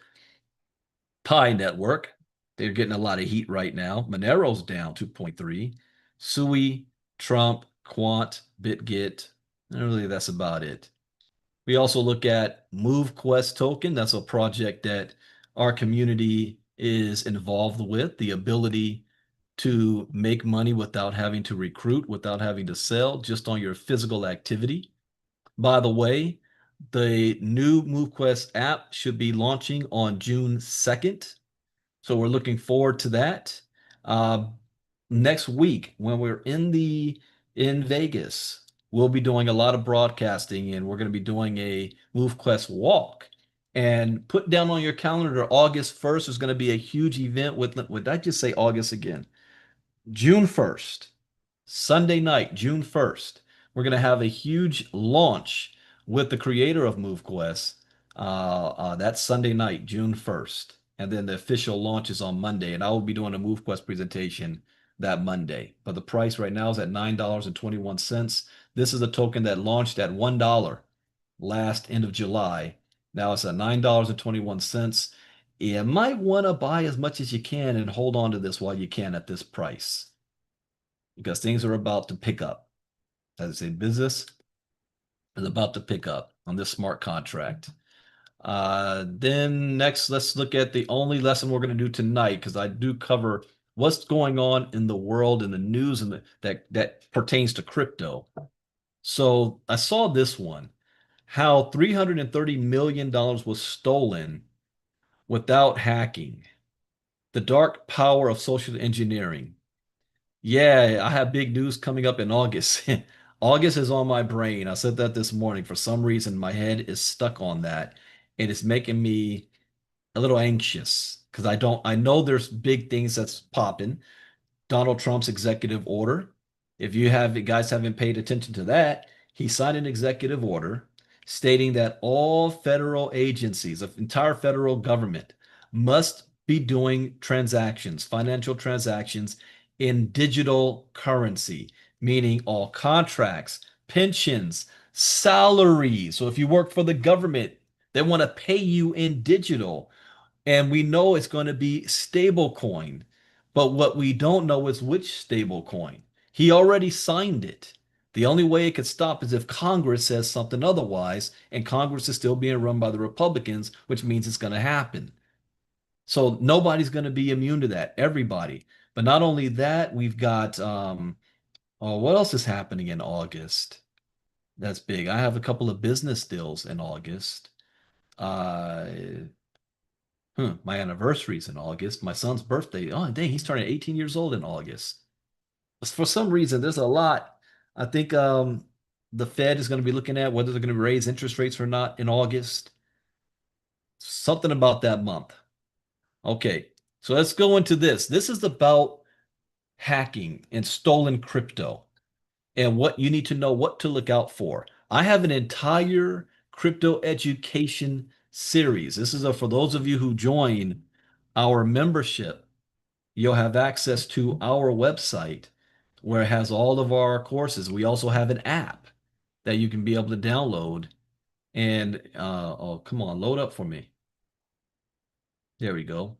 Pi Network, they're getting a lot of heat right now. Monero's down 2.3. Sui, Trump, Quant, BitGet. Really, that's about it. We also look at MoveQuest token. That's a project that our community is involved with, the ability to make money without having to recruit, without having to sell, just on your physical activity. By the way, the new MoveQuest app should be launching on June 2nd. So we're looking forward to that. Uh, Next week, when we're in Vegas, we'll be doing a lot of broadcasting and we're going to be doing a MoveQuest walk. And put down on your calendar, August 1st is going to be a huge event with, would I just say August again? June 1st, Sunday night, June 1st, we're going to have a huge launch with the creator of MoveQuest. That's Sunday night, June 1st. And then the official launch is on Monday. And I will be doing a MoveQuest presentation that Monday. But the price right now is at $9.21. This is a token that launched at $1 last end of July. Now it's at $9.21. You might want to buy as much as you can and hold on to this while you can at this price because things are about to pick up. As I say, business is about to pick up on this smart contract. Then next, let's look at the only lesson we're going to do tonight because I do cover what's going on in the world and the news and that pertains to crypto. So I saw this one, how $330 million was stolen without hacking. The dark power of social engineering. Yeah, I have big news coming up in August. August is on my brain. I said that this morning. For some reason, my head is stuck on that. And it's making me a little anxious because I know there's big things that's popping. Donald Trump's executive order. If you guys haven't paid attention to that, he signed an executive order stating that all federal agencies, the entire federal government, must be doing transactions, financial transactions in digital currency, meaning all contracts, pensions, salaries. So if you work for the government, they want to pay you in digital. And we know it's going to be stable coin. But what we don't know is which stable coin. He already signed it. The only way it could stop is if Congress says something otherwise, and Congress is still being run by the Republicans, which means it's going to happen. So nobody's going to be immune to that. Everybody. But not only that, we've got oh, what else is happening in August? That's big. I have a couple of business deals in August. Uh, my anniversary's in August. My son's birthday. Oh, dang, he's turning 18 years old in August. For some reason, there's a lot. I think the Fed is going to be looking at whether they're going to raise interest rates or not in August. Something about that month. Okay, so let's go into this. This is about hacking and stolen crypto and what you need to know what to look out for. I have an entire crypto education series. This is for those of you who join our membership. You'll have access to our website where it has all of our courses. We also have an app that you can be able to download and oh, come on, load up for me. There we go.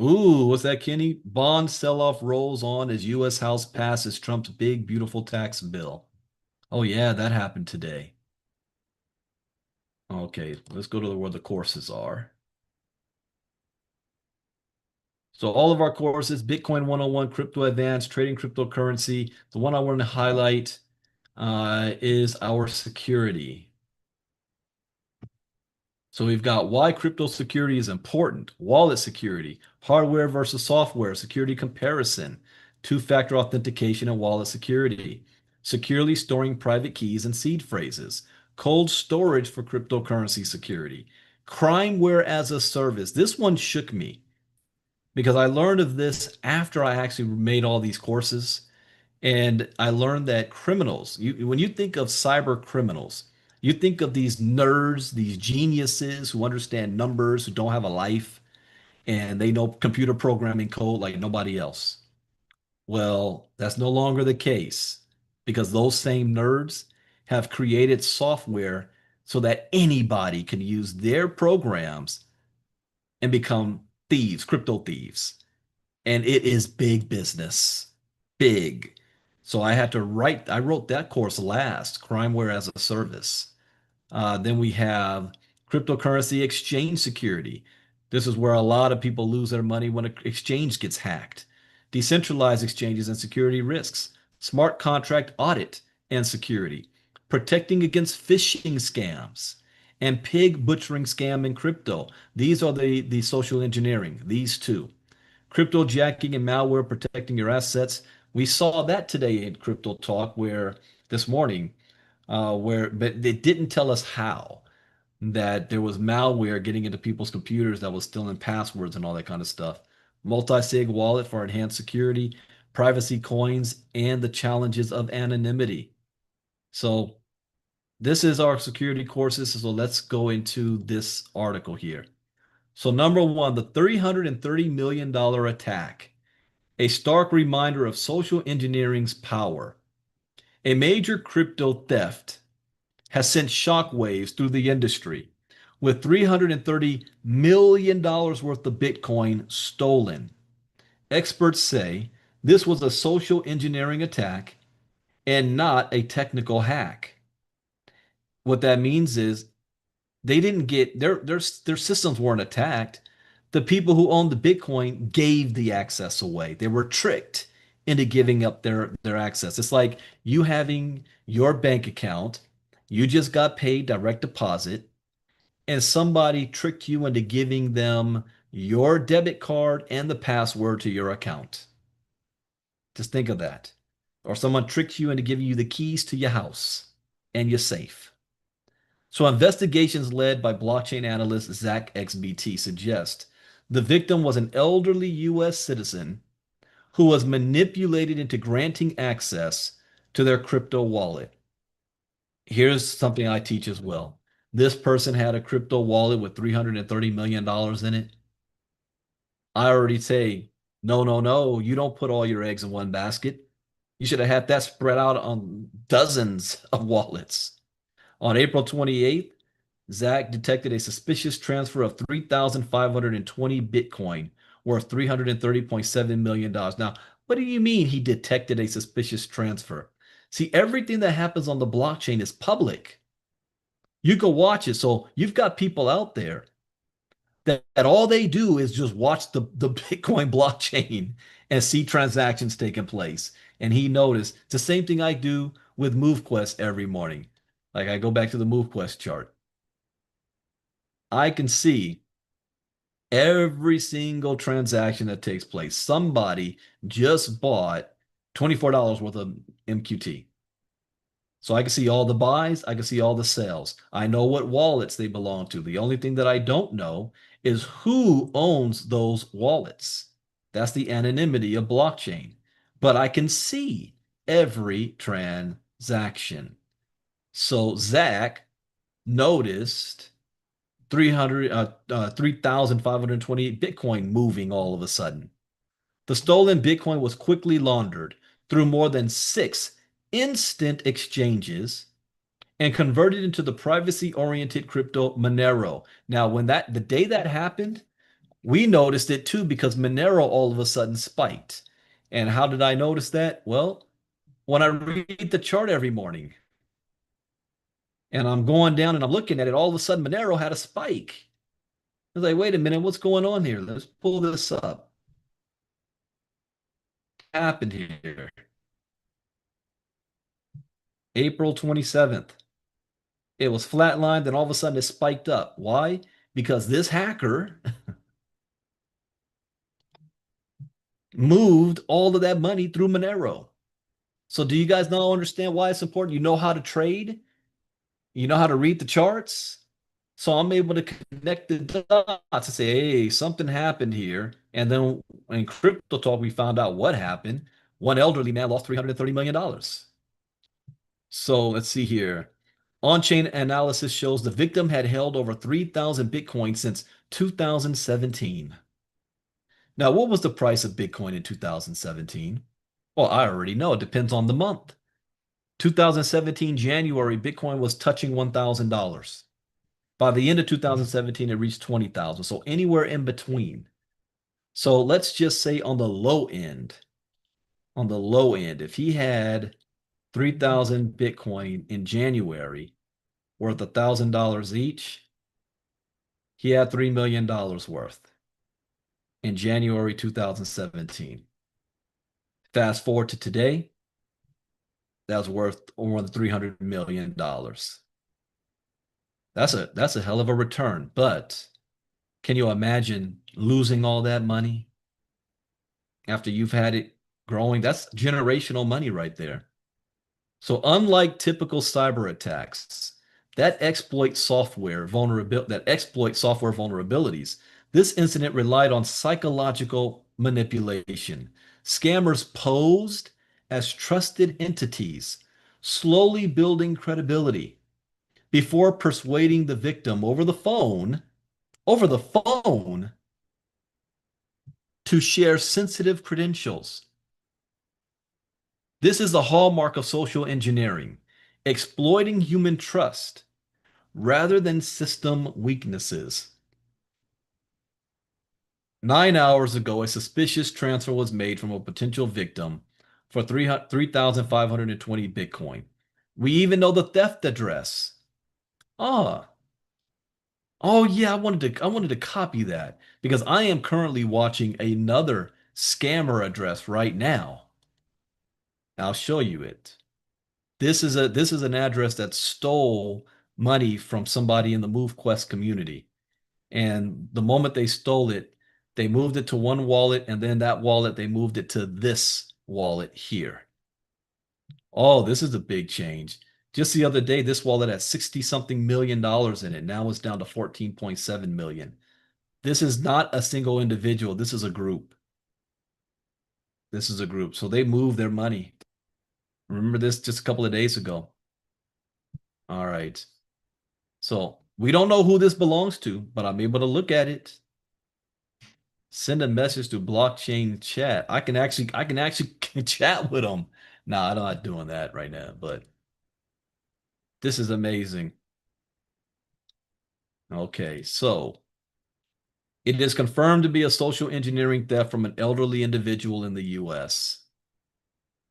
Ooh, what's that, Kenny? Bond sell-off rolls on as U.S. House passes Trump's big, beautiful tax bill. Oh yeah, that happened today. Okay, let's go to where the courses are. So all of our courses, Bitcoin 101, Crypto Advanced, Trading Cryptocurrency. The one I want to highlight is our security. So we've got why crypto security is important, wallet security, hardware versus software, security comparison, two-factor authentication and wallet security, securely storing private keys and seed phrases, cold storage for cryptocurrency security, crimeware as a service. This one shook me because I learned of this after I actually made all these courses. And I learned that criminals, when you think of cyber criminals, you think of these nerds, these geniuses who understand numbers, who don't have a life, and they know computer programming code like nobody else. Well, that's no longer the case because those same nerds have created software so that anybody can use their programs and become thieves, crypto thieves. And it is big business, big. So I wrote that course last, Crimeware as a Service. Then we have cryptocurrency exchange security. This is where a lot of people lose their money when an exchange gets hacked. Decentralized exchanges and security risks, smart contract audit and security, protecting against phishing scams, and pig butchering scam in crypto. These are the social engineering, these two. Crypto jacking and malware protecting your assets. We saw that today in Crypto Talk, where this morning, but they didn't tell us how that there was malware getting into people's computers that was stealing passwords and all that kind of stuff. Multi-sig wallet for enhanced security, privacy coins, and the challenges of anonymity. So this is our security courses. So let's go into this article here. So number one, the $330 million attack, a stark reminder of social engineering's power. A major crypto theft has sent shockwaves through the industry, with $330 million worth of Bitcoin stolen. Experts say this was a social engineering attack and not a technical hack. What that means is They didn't get their systems weren't attacked. The people who owned the Bitcoin gave the access away. They were tricked into giving up their access. It's like you having your bank account, you just got paid direct deposit, and somebody tricked you into giving them your debit card and the password to your account. Just think of that. Or someone tricks you into giving you the keys to your house and your safe. So investigations led by blockchain analyst Zach XBT suggest the victim was an elderly US citizen who was manipulated into granting access to their crypto wallet. Here's something I teach as well. This person had a crypto wallet with $330 million in it. I already say, no, no, no, you don't put all your eggs in one basket. You should have had that spread out on dozens of wallets. On April 28th, Zach detected a suspicious transfer of 3,520 Bitcoin worth $330.7 million. Now, what do you mean he detected a suspicious transfer? See, everything that happens on the blockchain is public. You can watch it. So you've got people out there that all they do is just watch the Bitcoin blockchain and see transactions taking place. And he noticed it's the same thing I do with MoveQuest every morning. Like I go back to the MoveQuest chart. I can see every single transaction that takes place. Somebody just bought $24 worth of MQT. So I can see all the buys, I can see all the sales. I know what wallets they belong to. The only thing that I don't know is who owns those wallets. That's the anonymity of blockchain. But I can see every transaction. So Zach noticed 3,528 Bitcoin moving all of a sudden. The stolen Bitcoin was quickly laundered through more than 6 instant exchanges and converted into the privacy-oriented crypto Monero. Now, the day that happened, we noticed it too because Monero all of a sudden spiked. And how did I notice that? Well, when I read the chart every morning and I'm going down and I'm looking at it, all of a sudden Monero had a spike. I was like, wait a minute, what's going on here? Let's pull this up. What happened here? April 27th. It was flatlined, then all of a sudden it spiked up. Why? Because this hacker moved all of that money through Monero. So do you guys now understand why it's important? You know how to trade? You know how to read the charts? So I'm able to connect the dots and say, hey, something happened here. And then in crypto talk, we found out what happened. One elderly man lost $330 million. So let's see here. On-chain analysis shows the victim had held over 3,000 Bitcoin since 2017. Now, what was the price of Bitcoin in 2017? Well, I already know. It depends on the month. 2017 January, Bitcoin was touching $1,000. By the end of 2017, it reached 20,000. So anywhere in between. So let's just say on the low end, if he had 3,000 Bitcoin in January worth $1,000 each, he had $3 million worth in January 2017. Fast forward to today, that was worth more than $300 million. That's a hell of a return, but can you imagine losing all that money after you've had it growing? That's generational money right there. So unlike typical cyber attacks that exploit software vulnerabilities, this incident relied on psychological manipulation. Scammers posed as trusted entities, slowly building credibility before persuading the victim over the phone to share sensitive credentials. This is the hallmark of social engineering, exploiting human trust rather than system weaknesses. 9 hours ago, a suspicious transfer was made from a potential victim for 3,520 Bitcoin. We even know the theft address. Ah, Oh yeah, I wanted to copy that because I am currently watching another scammer address right now. I'll show you it. This is an address that stole money from somebody in the MoveQuest community. And the moment they stole it, they moved it to one wallet, and then that wallet they moved it to this wallet here. Oh, this is a big change. Just the other day, this wallet had 60 something million dollars in it. Now it's down to 14.7 million. This is not a single individual. This is a group. This is a group. So they moved their money. Remember this just a couple of days ago. All right. So we don't know who this belongs to, but I'm able to look at it. Send a message to blockchain chat. I can actually chat with them. Nah, I'm not doing that right now, but this is amazing. Okay, so it is confirmed to be a social engineering theft from an elderly individual in the US.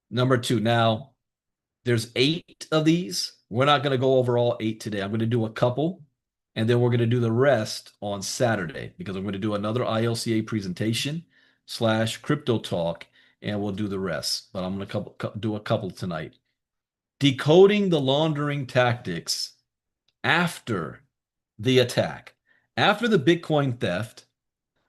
Number two, now there's 8 of these. We're not going to go over all 8 today. I'm going to do a couple, and then we're going to do the rest on Saturday because I'm going to do another ILCA presentation slash crypto talk, and we'll do the rest. But I'm going to do a couple tonight. Decoding the laundering tactics after the attack. After the Bitcoin theft,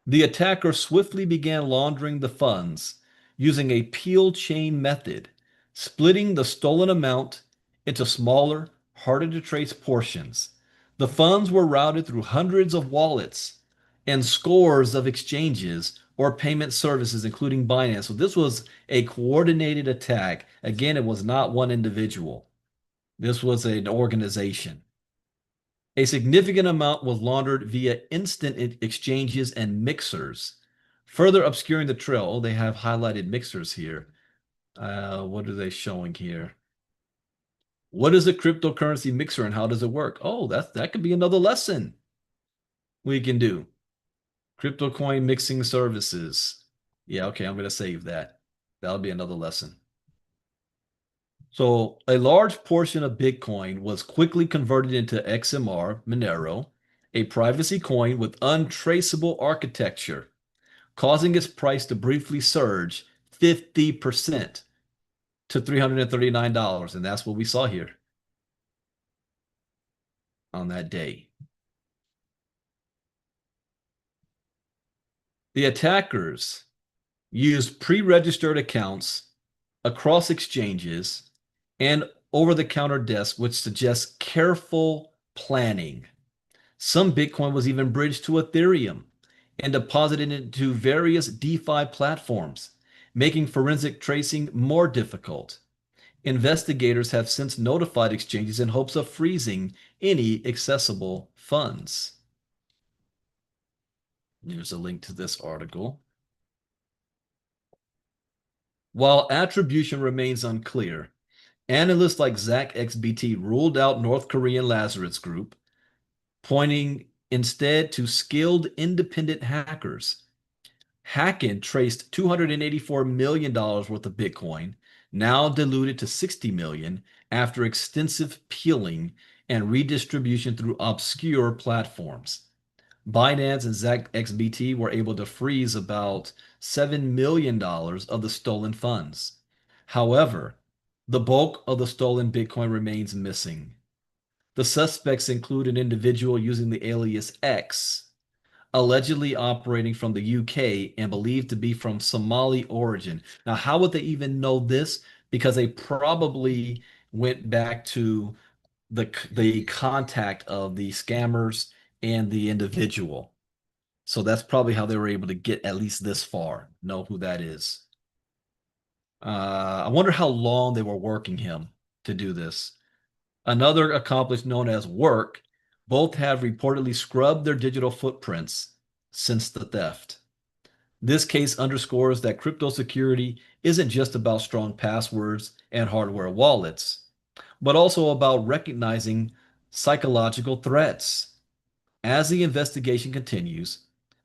the attacker swiftly began laundering the funds using a peel chain method, splitting the stolen amount into smaller, harder to trace portions. The funds were routed through hundreds of wallets and scores of exchanges or payment services, including Binance. So this was a coordinated attack. Again, it was not one individual. This was an organization. A significant amount was laundered via instant exchanges and mixers, further obscuring the trail. Oh, they have highlighted mixers here. What are they showing here? What is a cryptocurrency mixer and how does it work? Oh, that could be another lesson we can do. Crypto coin mixing services. Yeah, okay, I'm going to save that. That'll be another lesson. So a large portion of Bitcoin was quickly converted into XMR Monero, a privacy coin with untraceable architecture, causing its price to briefly surge 50% to $339. And that's what we saw here on that day. The attackers used pre-registered accounts across exchanges and over-the-counter desks, which suggests careful planning. Some Bitcoin was even bridged to Ethereum and deposited into various DeFi platforms, making forensic tracing more difficult. Investigators have since notified exchanges in hopes of freezing any accessible funds. Here's a link to this article. While attribution remains unclear, analysts like ZachXBT ruled out North Korean Lazarus Group, pointing instead to skilled independent hackers. Hacken traced $284 million worth of Bitcoin, now diluted to 60 million after extensive peeling and redistribution through obscure platforms. Binance and ZachXBT were able to freeze about $7 million of the stolen funds. However, the bulk of the stolen Bitcoin remains missing. The suspects include an individual using the alias X, allegedly operating from the UK and believed to be from Somali origin. Now, how would they even know this? Because they probably went back to the contact of the scammers and the individual. So that's probably how they were able to get at least this far, know who that is. I wonder how long they were working him to do this. Another accomplice known as Work, both have reportedly scrubbed their digital footprints since the theft. This case underscores that crypto security isn't just about strong passwords and hardware wallets, but also about recognizing psychological threats. As the investigation continues,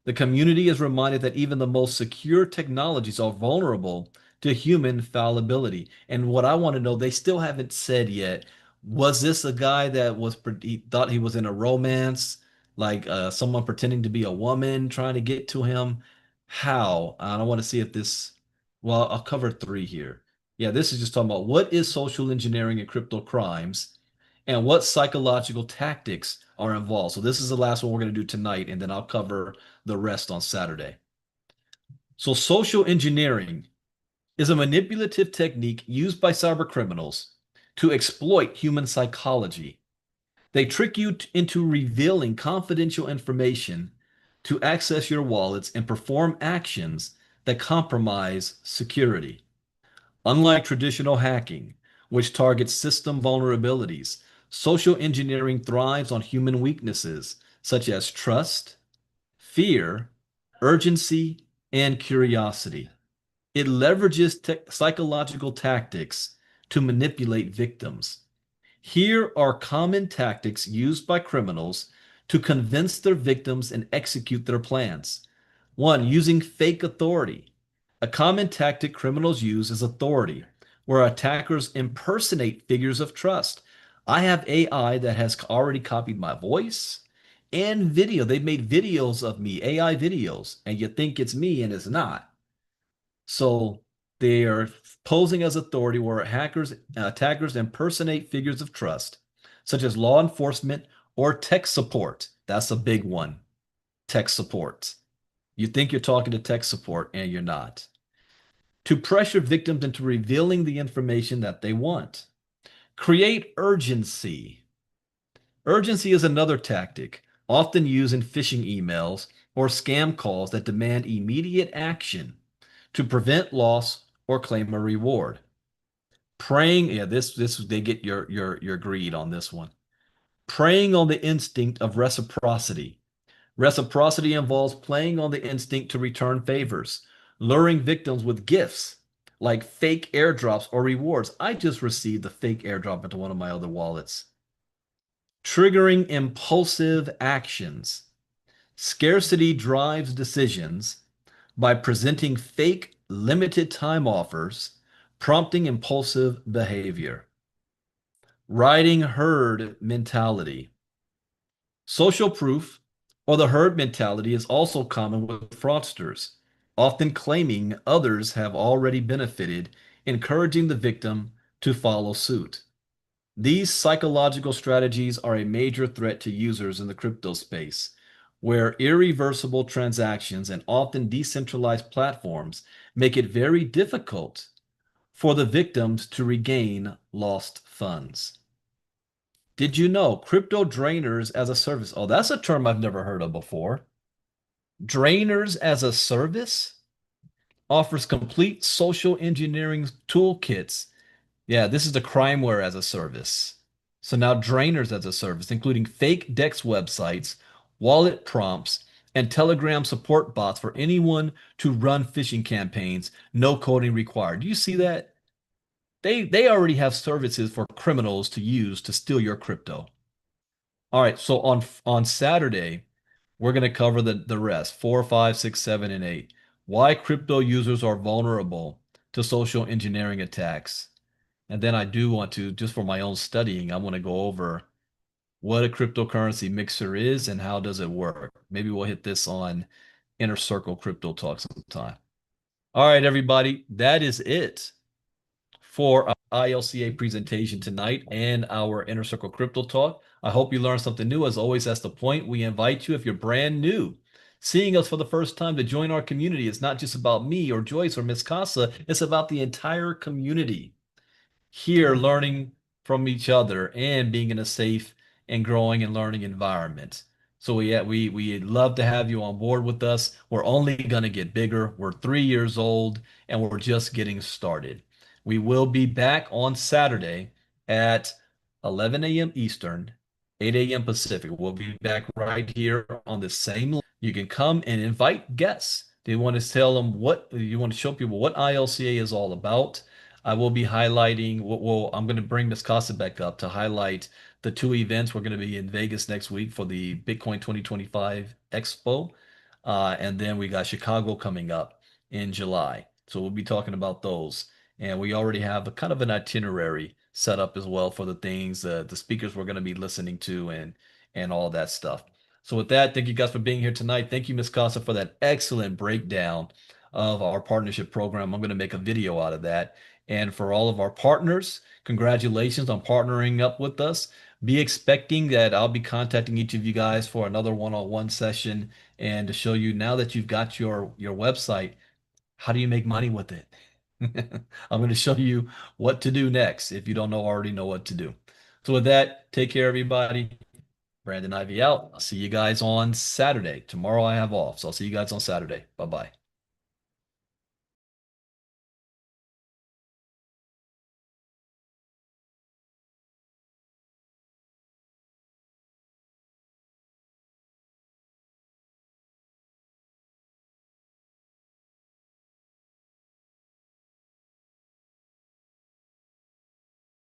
the community is reminded that even the most secure technologies are vulnerable to human fallibility. And what I want to know, they still haven't said yet, was this a guy that he thought he was in a romance like someone pretending to be a woman trying to get to him. How? I don't want to see if this, well, I'll cover three here. Yeah, this is just talking about what is social engineering and crypto crimes and what psychological tactics are involved. So this is the last one we're going to do tonight, and then I'll cover the rest on Saturday. So social engineering is a manipulative technique used by cyber criminals to exploit human psychology. They trick you into revealing confidential information to access your wallets and perform actions that compromise security. Unlike traditional hacking, which targets system vulnerabilities, social engineering thrives on human weaknesses such as trust, fear, urgency, and curiosity. It leverages psychological tactics to manipulate victims. Here are common tactics used by criminals to convince their victims and execute their plans. One, using fake authority. A common tactic criminals use is authority, where attackers impersonate figures of trust. I have AI that has already copied my voice and video. They've made videos of me, AI videos, and you think it's me and it's not. So they are posing as authority where attackers impersonate figures of trust, such as law enforcement or tech support. That's a big one. Tech support. You think you're talking to tech support and you're not. To pressure victims into revealing the information that they want. Create urgency. Urgency is another tactic, often used in phishing emails or scam calls that demand immediate action to prevent loss or claim a reward. Preying, yeah, this they get your greed on this one. Preying on the instinct of reciprocity. Reciprocity involves playing on the instinct to return favors, luring victims with gifts like fake airdrops or rewards. I just received a fake airdrop into one of my other wallets. Triggering impulsive actions. Scarcity drives decisions by presenting fake limited time offers, prompting impulsive behavior. Riding herd mentality. Social proof or the herd mentality is also common with fraudsters, often claiming others have already benefited, encouraging the victim to follow suit. These psychological strategies are a major threat to users in the crypto space, where irreversible transactions and often decentralized platforms make it very difficult for the victims to regain lost funds. Did you know crypto drainers as a service? Oh, that's a term I've never heard of before. Drainers as a service offers complete social engineering toolkits. Yeah, this is the crimeware as a service. So now drainers as a service, including fake DEX websites, wallet prompts, and Telegram support bots for anyone to run phishing campaigns, no coding required. Do you see that? They already have services for criminals to use to steal your crypto. All right, so on Saturday, we're going to cover the rest, 4, 5, 6, 7, and 8. Why crypto users are vulnerable to social engineering attacks. And then I do want to, just for my own studying, I want to go over what a cryptocurrency mixer is and how does it work. Maybe we'll hit this on Inner Circle Crypto Talk sometime. All right, everybody, that is it for our ILCA presentation tonight and our Inner Circle Crypto Talk. I hope you learned something new. As always, that's the point. We invite you, if you're brand new, seeing us for the first time, to join our community. It's not just about me or Joyce or Miss Casa. It's about the entire community here learning from each other and being in a safe and growing and learning environment. So we love to have you on board with us. We're only going to get bigger. We're 3 years old and we're just getting started. We will be back on Saturday at 11 a.m. Eastern, 8 a.m. Pacific. We'll be back right here on the same. You can come and invite guests. Do you want to tell them what you want to show people what ILCA is all about? I will be highlighting I'm going to bring Miss Casa back up to highlight the two events. We're going to be in Vegas next week for the Bitcoin 2025 Expo. And then we got Chicago coming up in July. So we'll be talking about those. And we already have a kind of an itinerary set up as well for the things, the speakers we're going to be listening to and all that stuff. So with that, thank you guys for being here tonight. Thank you, Ms. Casa, for that excellent breakdown of our partnership program. I'm going to make a video out of that. And for all of our partners, congratulations on partnering up with us. Be expecting that I'll be contacting each of you guys for another one-on-one session and to show you now that you've got your website, how do you make money with it? I'm going to show you what to do next if you don't already know what to do. So with that, take care, everybody. Brandon Ivey out. I'll see you guys on Saturday. Tomorrow I have off, so I'll see you guys on Saturday. Bye-bye.